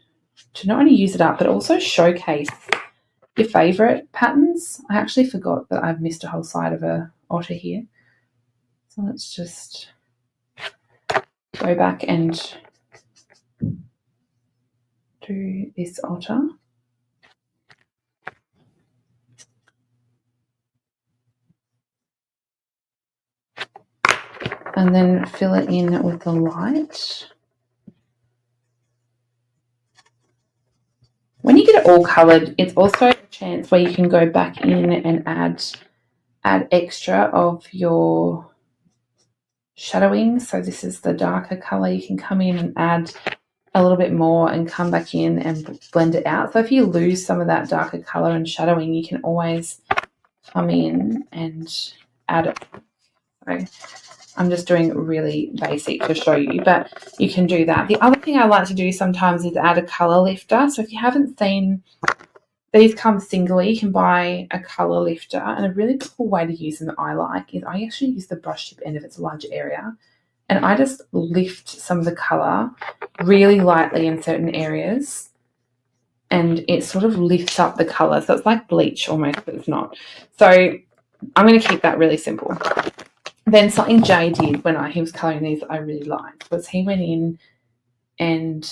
to not only use it up, but also showcase your favourite patterns. I actually forgot that I've missed a whole side of a otter here. So let's just go back and do this otter. And then fill it in with the light. When you get it all coloured, it's also a chance where you can go back in and add extra of your shadowing. So this is the darker colour. You can come in and add a little bit more and come back in and blend it out. So if you lose some of that darker colour and shadowing, you can always come in and add it. So I'm just doing really basic to show you, but you can do that. The other thing I like to do sometimes is add a colour lifter. So if you haven't seen, these come singly. You can buy a colour lifter, and a really cool way to use them that I like is I actually use the brush tip end if it's a large area, and I just lift some of the colour really lightly in certain areas, and it sort of lifts up the colour. So it's like bleach almost, but it's not. So I'm going to keep that really simple. Then something Jay did when he was colouring these that I really liked was he went in and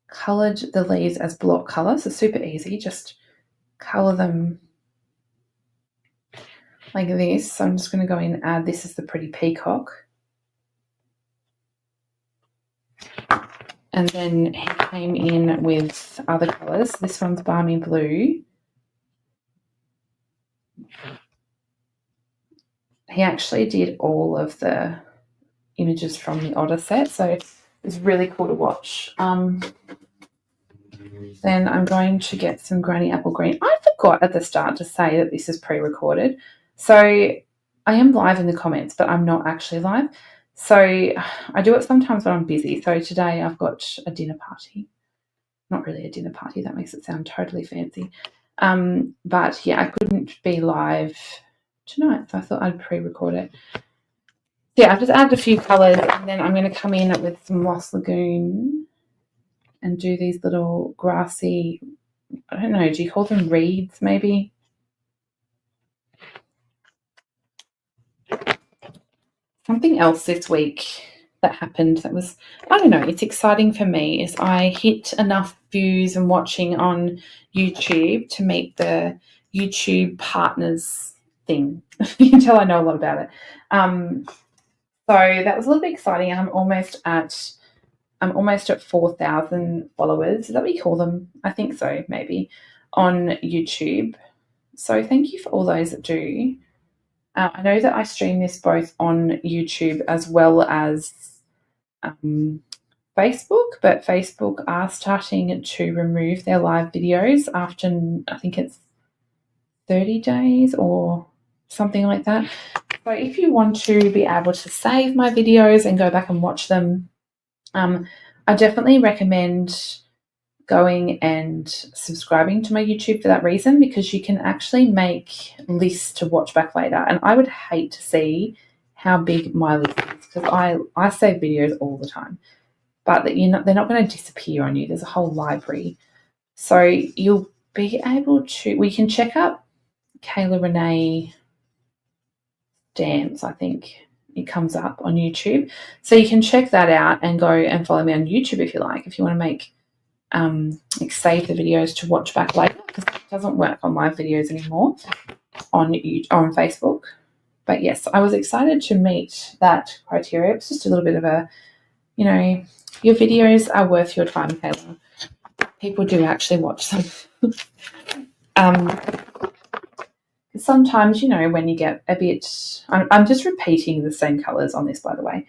coloured the leaves as block colour. So super easy, just colour them like this. So I'm just going to go in and add, this is the pretty peacock. And then he came in with other colours. This one's Balmy Blue. He actually did all of the images from the Otter set, so it's really cool to watch. Then I'm going to get some Granny Apple Green. I forgot at the start to say that this is pre-recorded. So I am live in the comments, but I'm not actually live. So I do it sometimes when I'm busy. So today I've got a dinner party. not really a dinner party. That makes it sound totally fancy. But yeah, I couldn't be live tonight, so I thought I'd pre-record it. Yeah, I've just added a few colours, and then I'm going to come in with some Moss Lagoon and do these little grassy, I don't know, do you call them reeds maybe? Something else this week that happened that was, I don't know, it's exciting for me is I hit enough views and watching on YouTube to meet the YouTube partners thing. You can tell I know a lot about it. So that was a little bit exciting. I'm almost at 4,000 followers. Is that what you call them? I think so, maybe, on YouTube. So thank you for all those that do. I know that I stream this both on YouTube as well as Facebook, but Facebook are starting to remove their live videos after, I think it's 30 days or something like that. So if you want to be able to save my videos and go back and watch them, I definitely recommend going and subscribing to my YouTube for that reason, because you can actually make lists to watch back later. And I would hate to see how big my list is, because I save videos all the time, but they're not going to disappear on you. There's a whole library. So you'll be able to, we can check up Kayla Renee Dance, I think it comes up on YouTube. So you can check that out and go and follow me on YouTube if you like, if you want to make save the videos to watch back later, because it doesn't work on live videos anymore on Facebook. But yes, I was excited to meet that criteria. It's just a little bit of a, your videos are worth your time, Kayla. People do actually watch them. Sometimes, when you get a bit, I'm just repeating the same colours on this, by the way.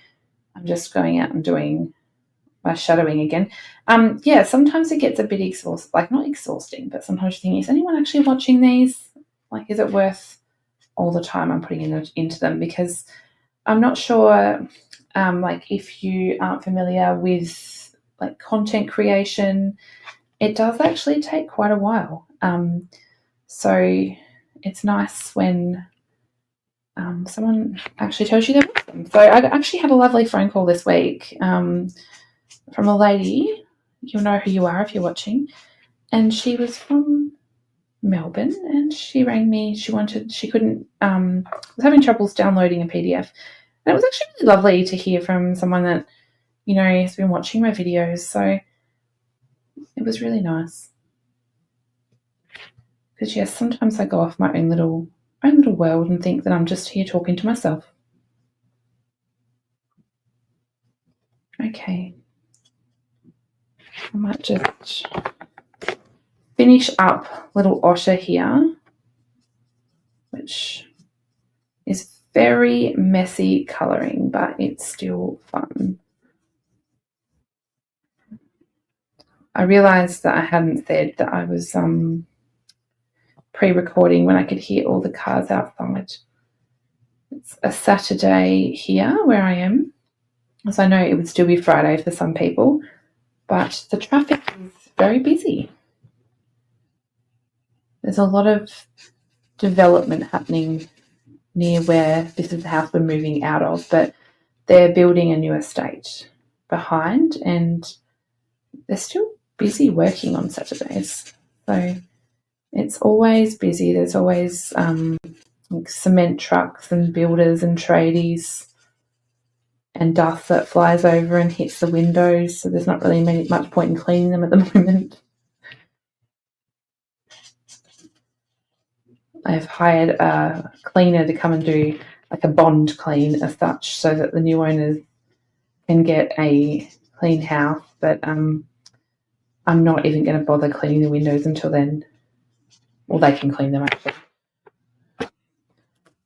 I'm just going out and doing my shadowing again. Yeah, sometimes it gets a bit exhausting, like not exhausting, but sometimes you think, is anyone actually watching these? Like, is it worth all the time I'm putting into them? Because I'm not sure, like if you aren't familiar with like content creation, it does actually take quite a while. So it's nice when someone actually tells you they're awesome. So I actually had a lovely phone call this week from a lady. You'll know who you are if you're watching. And she was from Melbourne, and she rang me. She couldn't, was having troubles downloading a PDF. And it was actually really lovely to hear from someone that, has been watching my videos. So it was really nice. Because yes, sometimes I go off my own little world and think that I'm just here talking to myself. Okay. I might just finish up little Otter here, which is very messy colouring, but it's still fun. I realised that I hadn't said that I was pre-recording when I could hear all the cars outside. It's a Saturday here where I am, as I know it would still be Friday for some people, but the traffic is very busy. There's a lot of development happening near where this is the house we're moving out of, but they're building a new estate behind, and they're still busy working on Saturdays. So it's always busy. There's always like cement trucks and builders and tradies and dust that flies over and hits the windows. So there's not really much point in cleaning them at the moment. I've hired a cleaner to come and do like a bond clean as such, so that the new owners can get a clean house. But I'm not even going to bother cleaning the windows until then. Well, they can clean them actually.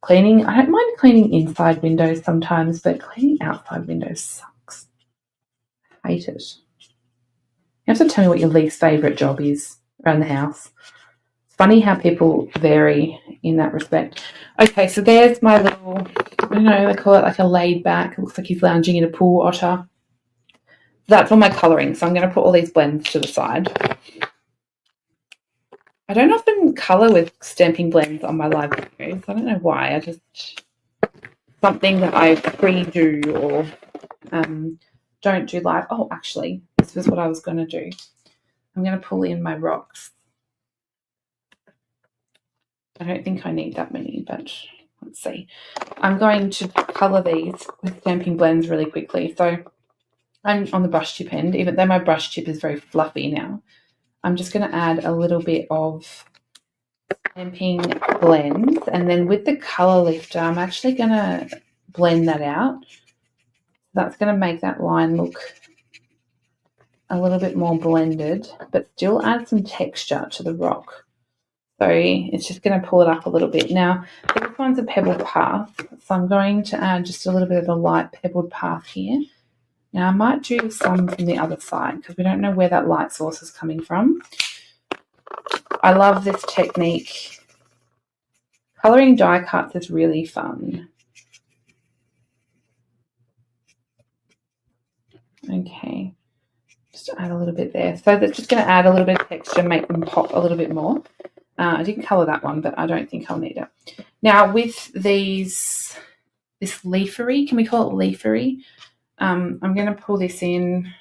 Cleaning, I don't mind cleaning inside windows sometimes, but cleaning outside windows sucks. I hate it. You have to tell me what your least favourite job is around the house. It's funny how people vary in that respect. Okay, so there's my little, I don't know, they call it like a laid back. It looks like he's lounging in a pool otter. that's all my colouring. So I'm going to put all these blends to the side. I don't often colour with stamping blends on my live videos. I don't know why. I just something that I pre-do or don't do live. Oh, actually, this was what I was going to do. I'm going to pull in my rocks. I don't think I need that many, but let's see. I'm going to colour these with stamping blends really quickly. So I'm on the brush tip end, even though my brush tip is very fluffy now. I'm just going to add a little bit of stamping blends, and then with the colour lifter, I'm actually going to blend that out. That's going to make that line look a little bit more blended, but still add some texture to the rock. So it's just going to pull it up a little bit. Now, this one's a pebbled path, so I'm going to add just a little bit of a light pebbled path here. Now, I might do some from the other side because we don't know where that light source is coming from. I love this technique. Colouring die cuts is really fun. Okay, just add a little bit there. So that's just going to add a little bit of texture, make them pop a little bit more. I didn't colour that one, but I don't think I'll need it. Now, with this leafery, can we call it leafery? I'm going to pull this in.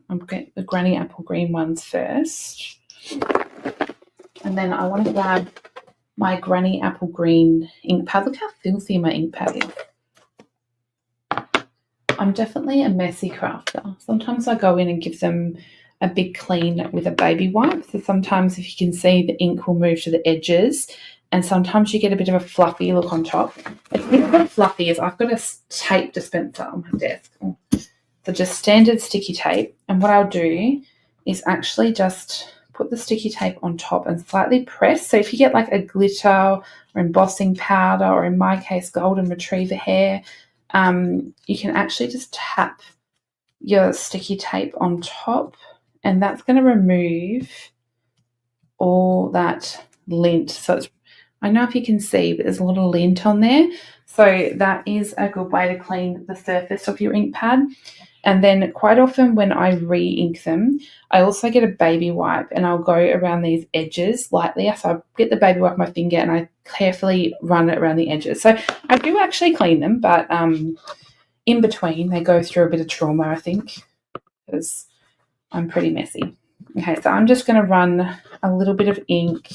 I'm going to get the granny apple green ones first. And then I want to grab my granny apple green ink pad. Look how filthy my ink pad is. I'm definitely a messy crafter. Sometimes I go in and give them a big clean with a baby wipe. So sometimes, if you can see, the ink will move to the edges, and sometimes you get a bit of a fluffy look on top. A bit of a fluffy is I've got a tape dispenser on my desk. So just standard sticky tape. And what I'll do is actually just put the sticky tape on top and slightly press. So if you get like a glitter or embossing powder, or in my case, golden retriever hair, you can actually just tap your sticky tape on top, and that's going to remove all that lint. So it's, I don't know if you can see, but there's a lot of lint on there. So that is a good way to clean the surface of your ink pad. And then quite often when I re-ink them, I also get a baby wipe and I'll go around these edges lightly. So I get the baby wipe with my finger and I carefully run it around the edges. So I do actually clean them, but in between they go through a bit of trauma, I think, because I'm pretty messy. Okay, so I'm just going to run a little bit of ink.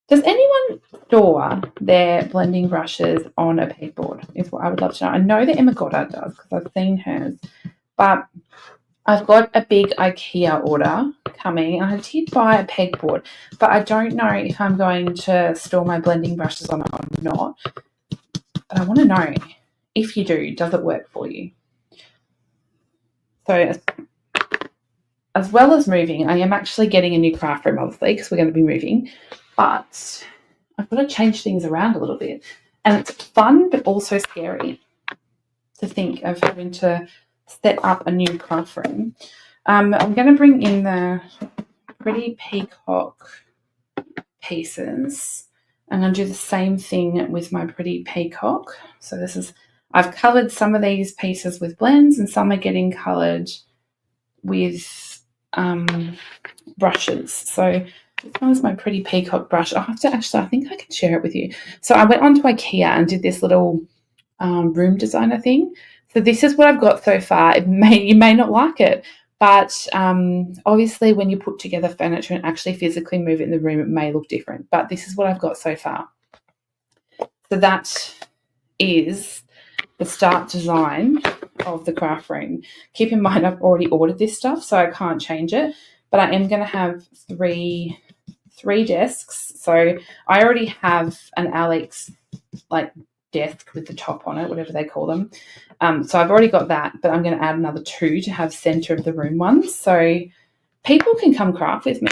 Does anyone store their blending brushes on a pegboard? Is what I would love to know. I know that Emma Goddard does because I've seen hers, but I've got a big IKEA order coming, and I did buy a pegboard, but I don't know if I'm going to store my blending brushes on it or not. But I want to know, if you do, does it work for you? So as well as moving, I am actually getting a new craft room, obviously, because we're going to be moving, but I've got to change things around a little bit. And it's fun, but also scary to think of having to set up a new craft room. I'm going to bring in the pretty peacock pieces. I'm going to do the same thing with my pretty peacock. So this is, I've coloured some of these pieces with blends and some are getting coloured with brushes. So this one's my pretty peacock brush. I have to actually, I think I can share it with you. So I went onto IKEA and did this little room designer thing. So this is what I've got so far. You may not like it, but obviously when you put together furniture and actually physically move it in the room, it may look different. But this is what I've got so far. So that is the start design of the craft room. Keep in mind I've already ordered this stuff, so I can't change it. But I am going to have three desks. So I already have an Alex desk with the top on it, whatever they call them. So I've already got that, but I'm going to add another 2 to have center of the room ones. So people can come craft with me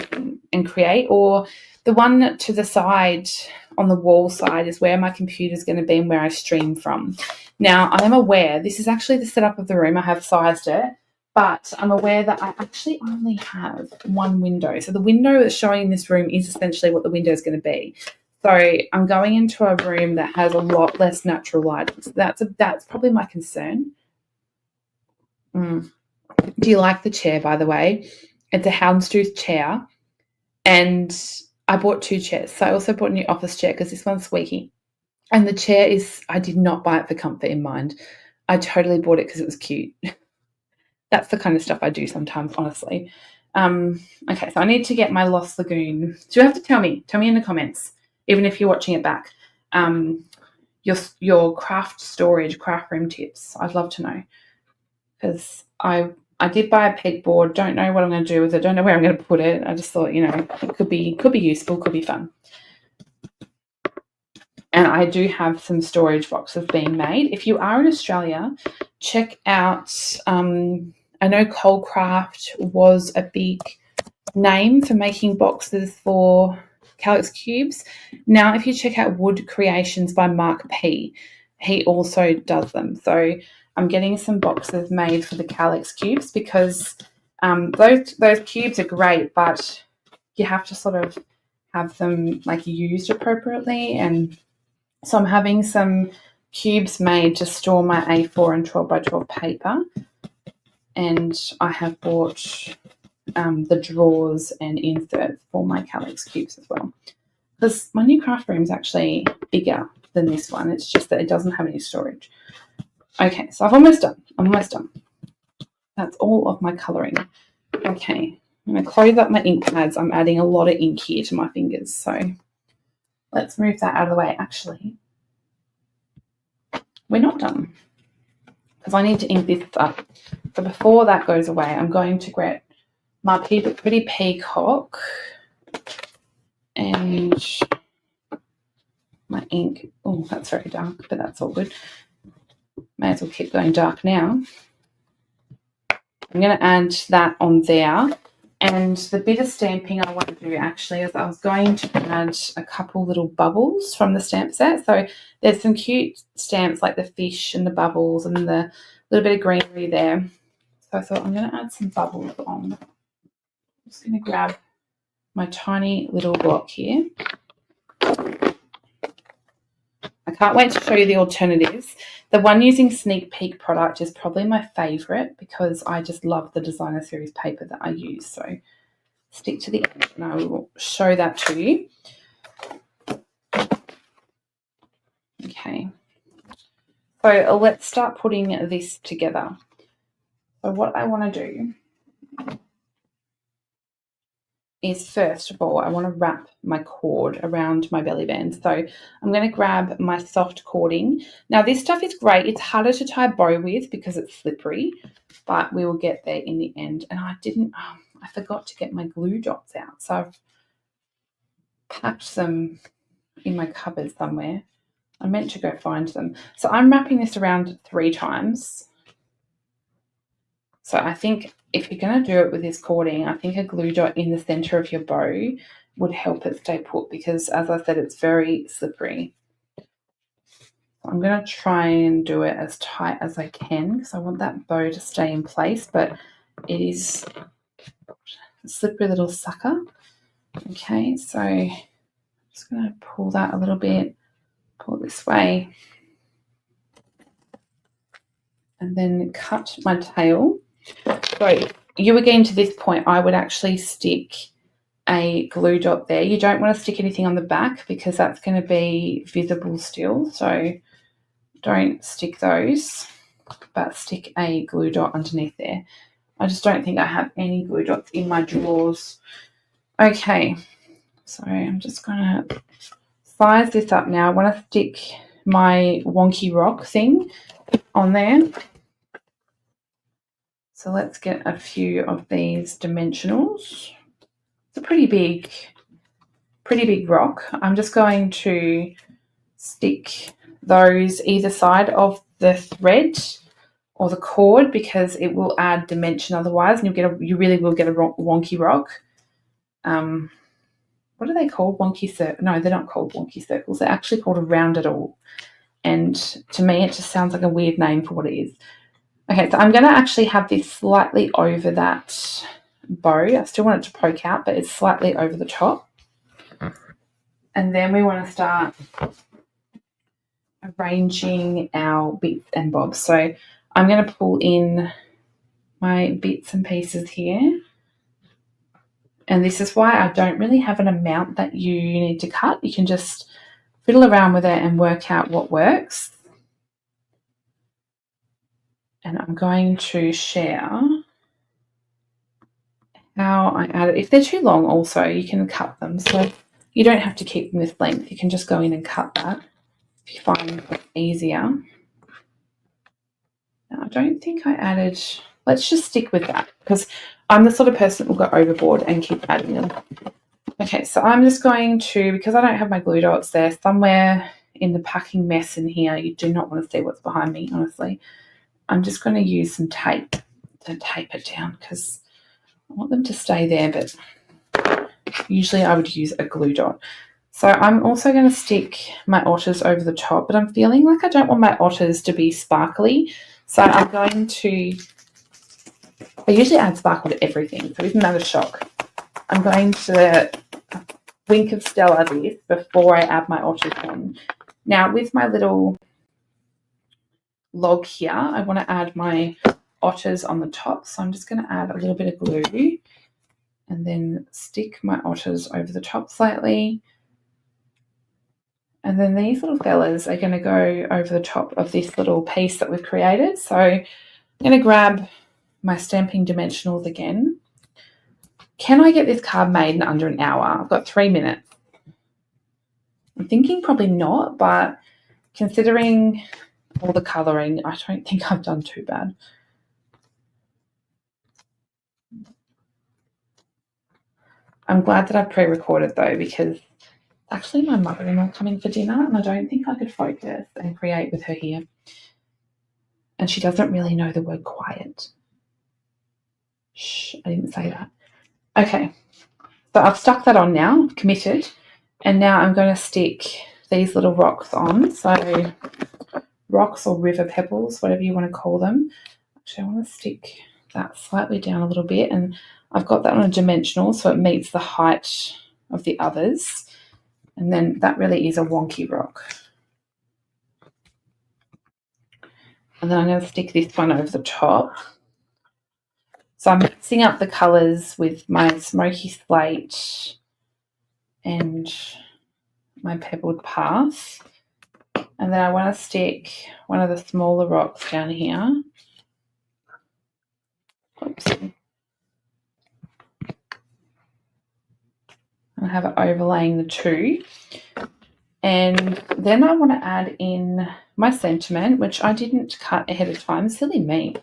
and create, or the one to the side on the wall side is where my computer is going to be and where I stream from. Now, I am aware this is actually the setup of the room. I have sized it, but I'm aware that I actually only have one window. So the window that's showing in this room is essentially what the window is going to be. So I'm going into a room that has a lot less natural light. So that's probably my concern. Do you like the chair, by the way? It's a houndstooth chair, and I bought 2 chairs. So I also bought a new office chair because this one's squeaky. And the chair is, I did not buy it for comfort in mind. I totally bought it because it was cute. That's the kind of stuff I do sometimes, honestly. Okay, so I need to get my Lost Lagoon. Do you have to tell me? Tell me in the comments, even if you're watching it back. Your craft storage, craft room tips. I'd love to know, because I did buy a pegboard. Don't know what I'm going to do with it. Don't know where I'm going to put it. I just thought, it could be useful, could be fun. And I do have some storage boxes being made. If you are in Australia, check out, I know Coldcraft was a big name for making boxes for Calyx cubes. Now, if you check out Wood Creations by Mark P, he also does them. So I'm getting some boxes made for the Calyx cubes because those cubes are great, but you have to sort of have them like used appropriately. And so I'm having some cubes made to store my A4 and 12 by 12 paper. And I have bought the drawers and inserts for my Calyx cubes as well. Because my new craft room is actually bigger than this one. It's just that it doesn't have any storage. Okay, so I'm almost done. That's all of my colouring. Okay, I'm going to close up my ink pads. I'm adding a lot of ink here to my fingers. So let's move that out of the way. Actually, we're not done because I need to ink this up. So before that goes away, I'm going to get my pretty peacock and my ink. Oh, that's very dark, but that's all good. May as well keep going dark now. I'm going to add that on there. And the bit of stamping I want to do actually is I was going to add a couple little bubbles from the stamp set. So there's some cute stamps like the fish and the bubbles and the little bit of greenery there. So I thought I'm going to add some bubbles on. I'm just going to grab my tiny little block here. I can't wait to show you the alternatives. The one using Sneak Peek product is probably my favourite because I just love the designer series paper that I use. So stick to the end and I will show that to you. Okay. So let's start putting this together. So what I want to do is, first of all, I want to wrap my cord around my belly band. So I'm going to grab my soft cording. Now this stuff is great. It's harder to tie a bow with because it's slippery, but we will get there in the end. And I forgot to get my glue dots out. So I've packed them in my cupboard somewhere. I meant to go find them. So I'm wrapping this around 3 times. So I think if you're going to do it with this cording, I think a glue dot in the center of your bow would help it stay put because, as I said, it's very slippery. I'm going to try and do it as tight as I can because I want that bow to stay in place, but it is a slippery little sucker. Okay, so I'm just going to pull that a little bit, pull it this way, and then cut my tail. So you were getting to this point, I would actually stick a glue dot there. You don't want to stick anything on the back because that's going to be visible still. So don't stick those, but stick a glue dot underneath there. I just don't think I have any glue dots in my drawers. Okay, so I'm just going to size this up now. I want to stick my wonky rock thing on there. So let's get a few of these dimensionals. It's a pretty big rock. I'm just going to stick those either side of the thread or the cord because it will add dimension otherwise, and you really will get a wonky rock. What are they called? Wonky circle? No, they're not called wonky circles. They're actually called a rounded all. And to me, it just sounds like a weird name for what it is. Okay, so I'm going to actually have this slightly over that bow. I still want it to poke out, but it's slightly over the top. And then we want to start arranging our bits and bobs. So I'm going to pull in my bits and pieces here. And this is why I don't really have an amount that you need to cut. You can just fiddle around with it and work out what works. And I'm going to share how I add it. If they're too long also, you can cut them. So you don't have to keep them this length. You can just go in and cut that if you find it easier. Now, I don't think I added, let's just stick with that because I'm the sort of person that will go overboard and keep adding them. Okay, so I'm just going to, because I don't have my glue dots there, somewhere in the packing mess in here, you do not want to see what's behind me, honestly. I'm just going to use some tape to tape it down because I want them to stay there, but usually I would use a glue dot. So I'm also going to stick my otters over the top, but I'm feeling like I don't want my otters to be sparkly. So I'm going to, I usually add sparkle to everything, so isn't that a shock? I'm going to wink of Stella this before I add my otters on. Now with my little log here, I want to add my otters on the top, so I'm just going to add a little bit of glue and then stick my otters over the top slightly. And then these little fellas are going to go over the top of this little piece that we've created. So I'm going to grab my Stamping Dimensionals again. Can I get this card made in under an hour? I've got 3 minutes. I'm thinking probably not, but considering all the colouring, I don't think I've done too bad. I'm glad that I've pre-recorded though, because actually my mother-in-law coming for dinner and I don't think I could focus and create with her here. And she doesn't really know the word quiet. Shh, I didn't say that. Okay, so I've stuck that on now, committed, and now I'm going to stick these little rocks on. So rocks or river pebbles, whatever you want to call them. Actually, I want to stick that slightly down a little bit, and I've got that on a dimensional so it meets the height of the others. And then that really is a wonky rock. And then I'm going to stick this one over the top. So I'm mixing up the colours with my smoky slate and my pebbled path. And then I want to stick one of the smaller rocks down here. Oops. I have it overlaying the two. And then I want to add in my sentiment, which I didn't cut ahead of time. Silly me.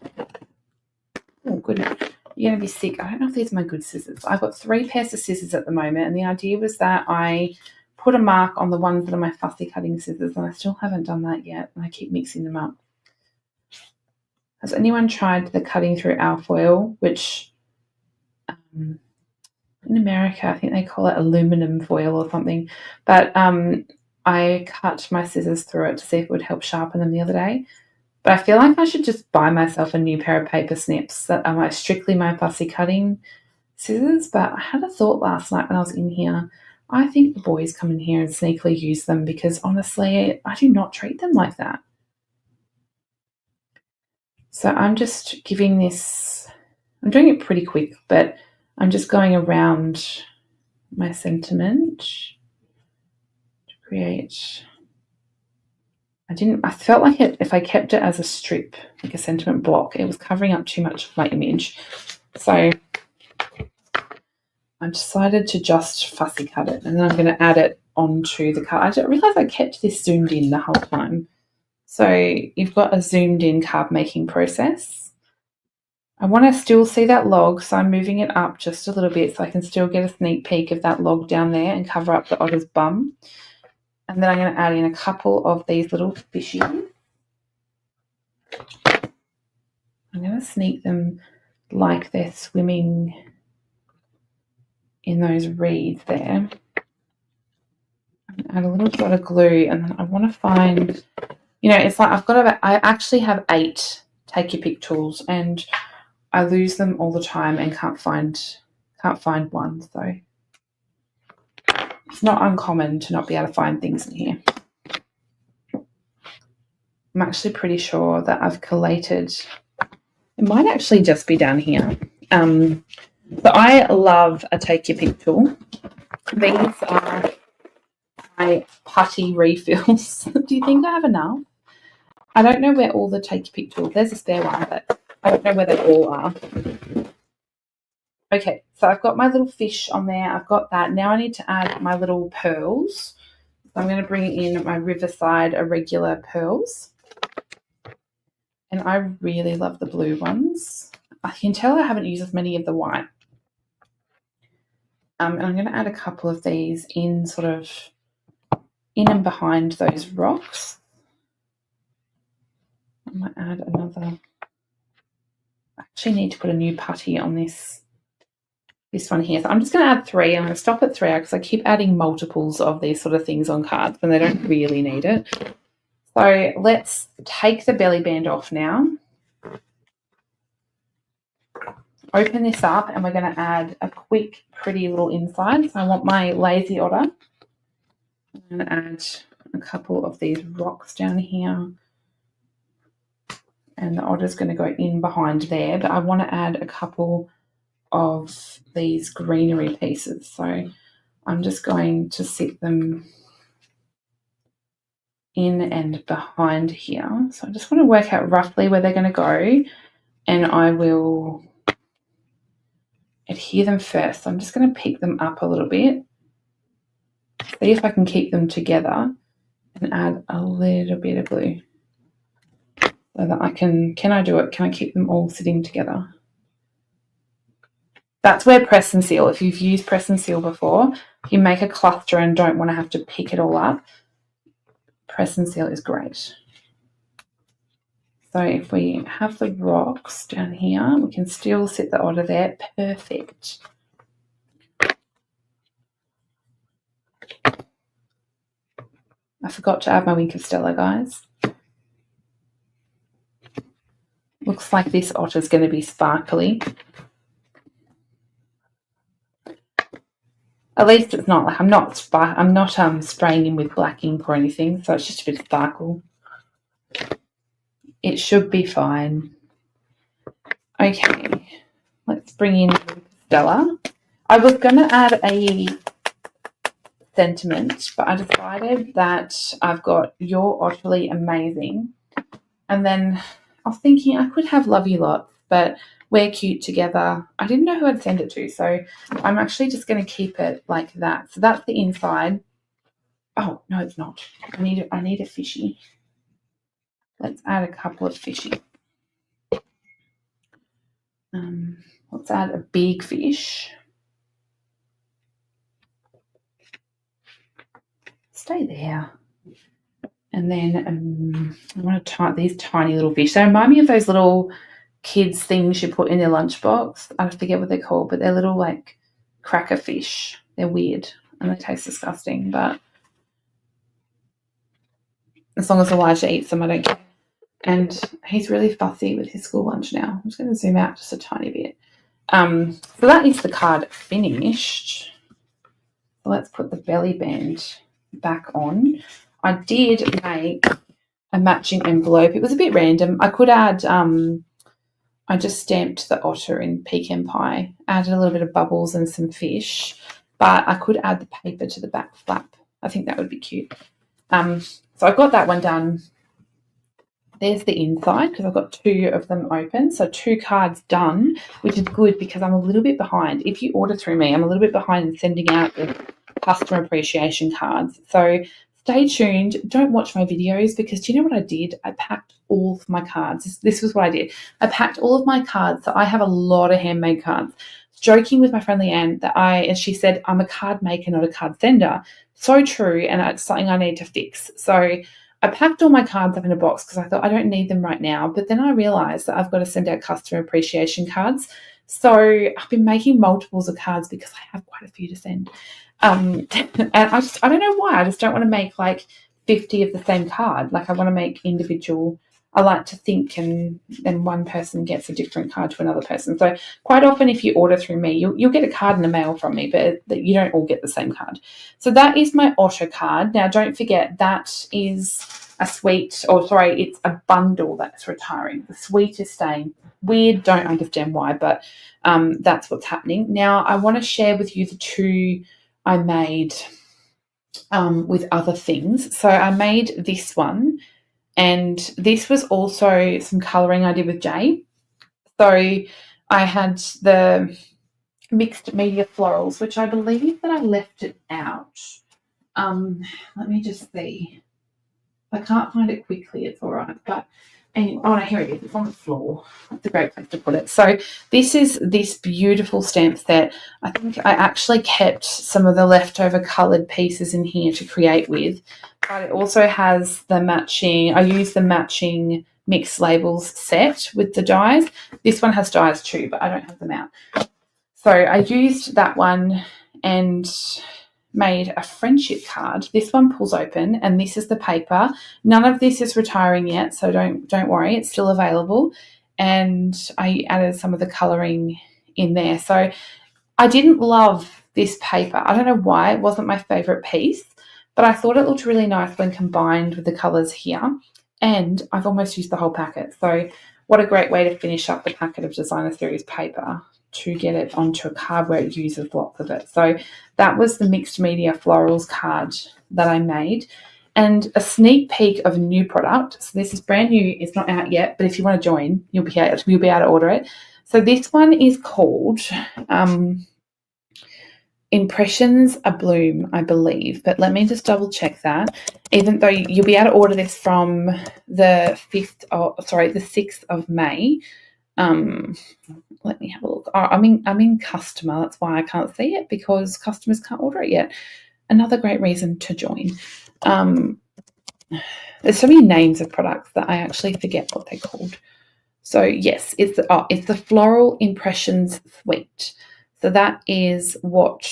Oh, goodness. You're going to be sick. I don't know if these are my good scissors. I've got 3 pairs of scissors at the moment, and the idea was that I put a mark on the ones that are my fussy cutting scissors, and I still haven't done that yet, and I keep mixing them up. Has anyone tried the cutting through alfoil, which in America I think they call it aluminum foil or something, but I cut my scissors through it to see if it would help sharpen them the other day. But I feel like I should just buy myself a new pair of paper snips that are strictly my fussy cutting scissors. But I had a thought last night when I was in here. I think the boys come in here and sneakily use them because honestly, I do not treat them like that. So I'm just giving this, I'm doing it pretty quick, but I'm just going around my sentiment to create. I felt like if I kept it as a strip, like a sentiment block, it was covering up too much of my image. So I decided to just fussy cut it, and then I'm going to add it onto the card. I didn't realise I kept this zoomed in the whole time. So you've got a zoomed in card making process. I want to still see that log, so I'm moving it up just a little bit so I can still get a sneak peek of that log down there and cover up the otter's bum. And then I'm going to add in a couple of these little fishies. I'm going to sneak them like they're swimming in those reeds there. Add a little dot of glue, and then I want to find, it's like I actually have 8 take your pick tools, and I lose them all the time and can't find one. So it's not uncommon to not be able to find things in here. I'm actually pretty sure that I've collated It might actually just be down here. But I love a take your pick tool. These are my putty refills. Do you think I have enough? I don't know where all the take your pick tools. There's a spare one, but I don't know where they all are. Okay, so I've got my little fish on there. I've got that. Now I need to add my little pearls. So I'm going to bring in my Riverside Irregular pearls. And I really love the blue ones. I can tell I haven't used as many of the white. And I'm going to add a couple of these in sort of in and behind those rocks. I might add another. I actually need to put a new putty on this one here. So I'm just going to add 3. I'm going to stop at 3 because I keep adding multiples of these sort of things on cards when they don't really need it. So let's take the belly band off now. Open this up and we're going to add a quick, pretty little inside. So I want my lazy otter. I'm going to add a couple of these rocks down here. And the otter's going to go in behind there. But I want to add a couple of these greenery pieces. So I'm just going to sit them in and behind here. So I just want to work out roughly where they're going to go. And I will adhere them first. So I'm just going to pick them up a little bit. See if I can keep them together and add a little bit of glue. So that I can I do it? Can I keep them all sitting together? That's where press and seal, if you've used press and seal before, if you make a cluster and don't want to have to pick it all up, press and seal is great. So if we have the rocks down here, we can still sit the otter there. Perfect. I forgot to add my Wink of Stella, guys. Looks like this otter's going to be sparkly. At least it's not like I'm not spraying him with black ink or anything, so it's just a bit of sparkle. It should be fine. Okay, let's bring in Stella. I was going to add a sentiment, but I decided that I've got You're Utterly Amazing. And then I was thinking I could have Love You Lots, but we're cute together. I didn't know who I'd send it to, so I'm actually just going to keep it like that. So that's the inside. Oh, no, it's not. I need a fishy. Let's add a couple of fishy. Let's add a big fish. Stay there. And then I want to tie these tiny little fish. They remind me of those little kids things you put in their lunchbox. I forget what they're called, but they're little like cracker fish. They're weird and they taste disgusting, but as long as Elijah eats them, I don't care. And he's really fussy with his school lunch now. I'm just going to zoom out just a tiny bit. So that is the card finished. So let's put the belly band back on. I did make a matching envelope. It was a bit random. I could add, I just stamped the otter in pecan pie, added a little bit of bubbles and some fish, but I could add the paper to the back flap. I think that would be cute. So I got that one done. There's the inside because I've got 2 of them open. So 2 cards done, which is good because I'm a little bit behind. If you order through me, I'm a little bit behind in sending out the customer appreciation cards. So stay tuned. Don't watch my videos because do you know what I did? I packed all of my cards. This was what I did. I packed all of my cards. So I have a lot of handmade cards. Joking with my friend Leanne and she said, I'm a card maker, not a card sender. So true. And it's something I need to fix. So I packed all my cards up in a box because I thought I don't need them right now. But then I realized that I've got to send out customer appreciation cards. So I've been making multiples of cards because I have quite a few to send. And I don't know why. I just don't want to make like 50 of the same card. Like I want to make individual. I like to think and then one person gets a different card to another person. So quite often if you order through me, you'll get a card in the mail from me, but you don't all get the same card. So that is my otter card. Now don't forget that is it's a bundle that's retiring. The suite is staying. Weird, don't understand why, but that's what's happening. Now, I want to share with you the two I made with other things. So I made this one, and this was also some colouring I did with Jay. So I had the mixed media florals, which I believe that I left it out. Let me just see. I can't find it quickly. It's all right. But anyway, oh no, here it is. It's on the floor. That's a great place to put it. So this is this beautiful stamp set. I think I actually kept some of the leftover coloured pieces in here to create with. But it also has the matching, I used the matching mixed labels set with the dies. This one has dies too, but I don't have them out. So I used that one and made a friendship card. This one pulls open, and this is the paper. None of this is retiring yet, so don't worry, it's still available. And I added some of the colouring in there. So I didn't love this paper. I don't know why. It wasn't my favourite piece, but I thought it looked really nice when combined with the colours here. And I've almost used the whole packet. So what a great way to finish up the packet of Designer Series paper, to get it onto a card where it uses lots of it. So that was the Mixed Media Florals card that I made. And a sneak peek of a new product. So this is brand new. It's not out yet, but if you want to join, you'll be able to order it. So this one is called Impressions A Bloom, I believe. But let me just double check that. Even though you'll be able to order this from the 6th of May. Let me have a look. Oh, I'm in customer. That's why I can't see it, because customers can't order it yet. Another great reason to join. There's so many names of products that I actually forget what they're called. So yes, it's the Floral Impressions Suite. So that is what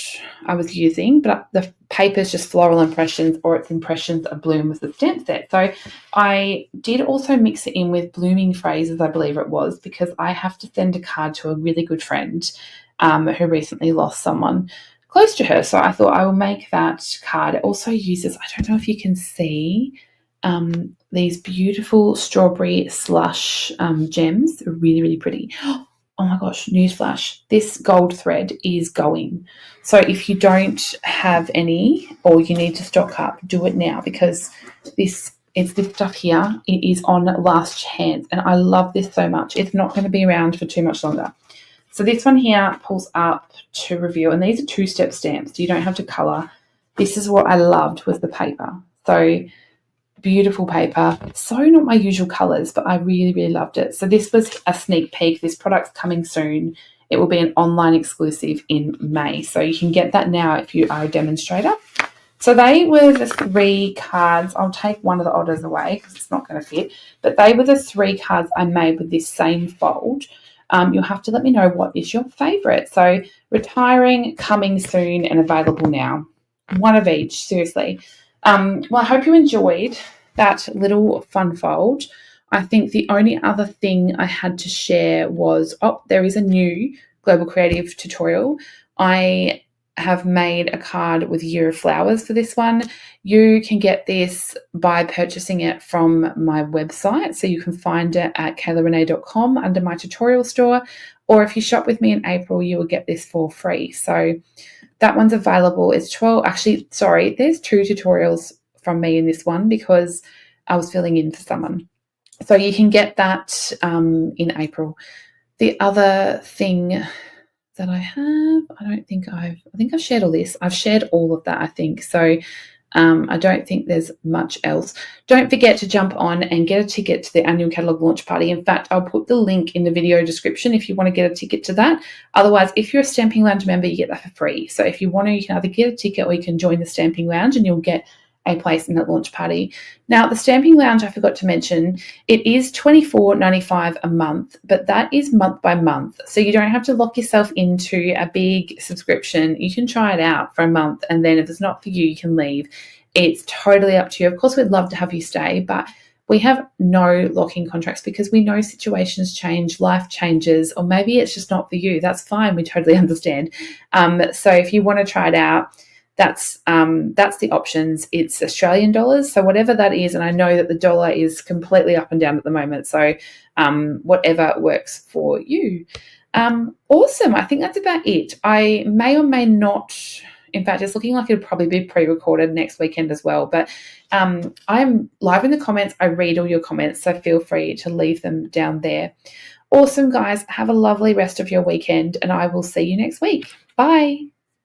I was using, but the paper is just Floral Impressions, or it's Impressions A Bloom with the stamp set. So I did also mix it in with blooming phrases, I believe it was, because I have to send a card to a really good friend who recently lost someone close to her. So I thought I will make that card. It also uses, I don't know if you can see, these beautiful strawberry slush gems. They're really, really pretty. Oh my gosh, newsflash, this gold thread is going. So if you don't have any, or you need to stock up, do it now, because this stuff here, it is on last chance, and I love this so much. It's not going to be around for too much longer. So this one here pulls up to reveal, and these are 2-step stamps, so you don't have to colour. This is what I loved, was the paper. So beautiful paper. So not my usual colours, but I really, really loved it. So this was a sneak peek. This product's coming soon. It will be an online exclusive in May. So you can get that now if you are a demonstrator. So they were the 3 cards. I'll take one of the others away because it's not going to fit. But they were the 3 cards I made with this same fold. You'll have to let me know what is your favourite. So retiring, coming soon, and available now. One of each, seriously. Well, I hope you enjoyed that little fun fold. I think the only other thing I had to share was, there is a new Global Creative tutorial. I have made a card with Year of Flowers for this one. You can get this by purchasing it from my website. So you can find it at kaylarenee.com under my tutorial store. Or if you shop with me in April, you will get this for free. So that one's available. It's 12, actually, sorry, there's 2 tutorials from me in this one because I was filling in for someone. So you can get that in April. The other thing that I have, I think I've shared all this. I've shared all of that, I think. So I don't think there's much else. Don't forget to jump on and get a ticket to the annual catalogue launch party. In fact, I'll put the link in the video description if you want to get a ticket to that. Otherwise, if you're a Stamping Lounge member, you get that for free. So if you want to, you can either get a ticket or you can join the Stamping Lounge and you'll get a place in that launch party. Now, the Stamping Lounge, I forgot to mention, it is $24.95 a month, but that is month by month. So you don't have to lock yourself into a big subscription. You can try it out for a month, and then if it's not for you, you can leave. It's totally up to you. Of course, we'd love to have you stay, but we have no locking contracts because we know situations change, life changes, or maybe it's just not for you. That's fine. We totally understand. So if you want to try it out, that's the options. It's Australian dollars, so whatever that is, and I know that the dollar is completely up and down at the moment, so whatever works for you. Awesome. I think that's about it. I may or may not, in fact, it's looking like it'll probably be pre-recorded next weekend as well, but I'm live in the comments. I read all your comments, so feel free to leave them down there. Awesome, guys. Have a lovely rest of your weekend, and I will see you next week. Bye.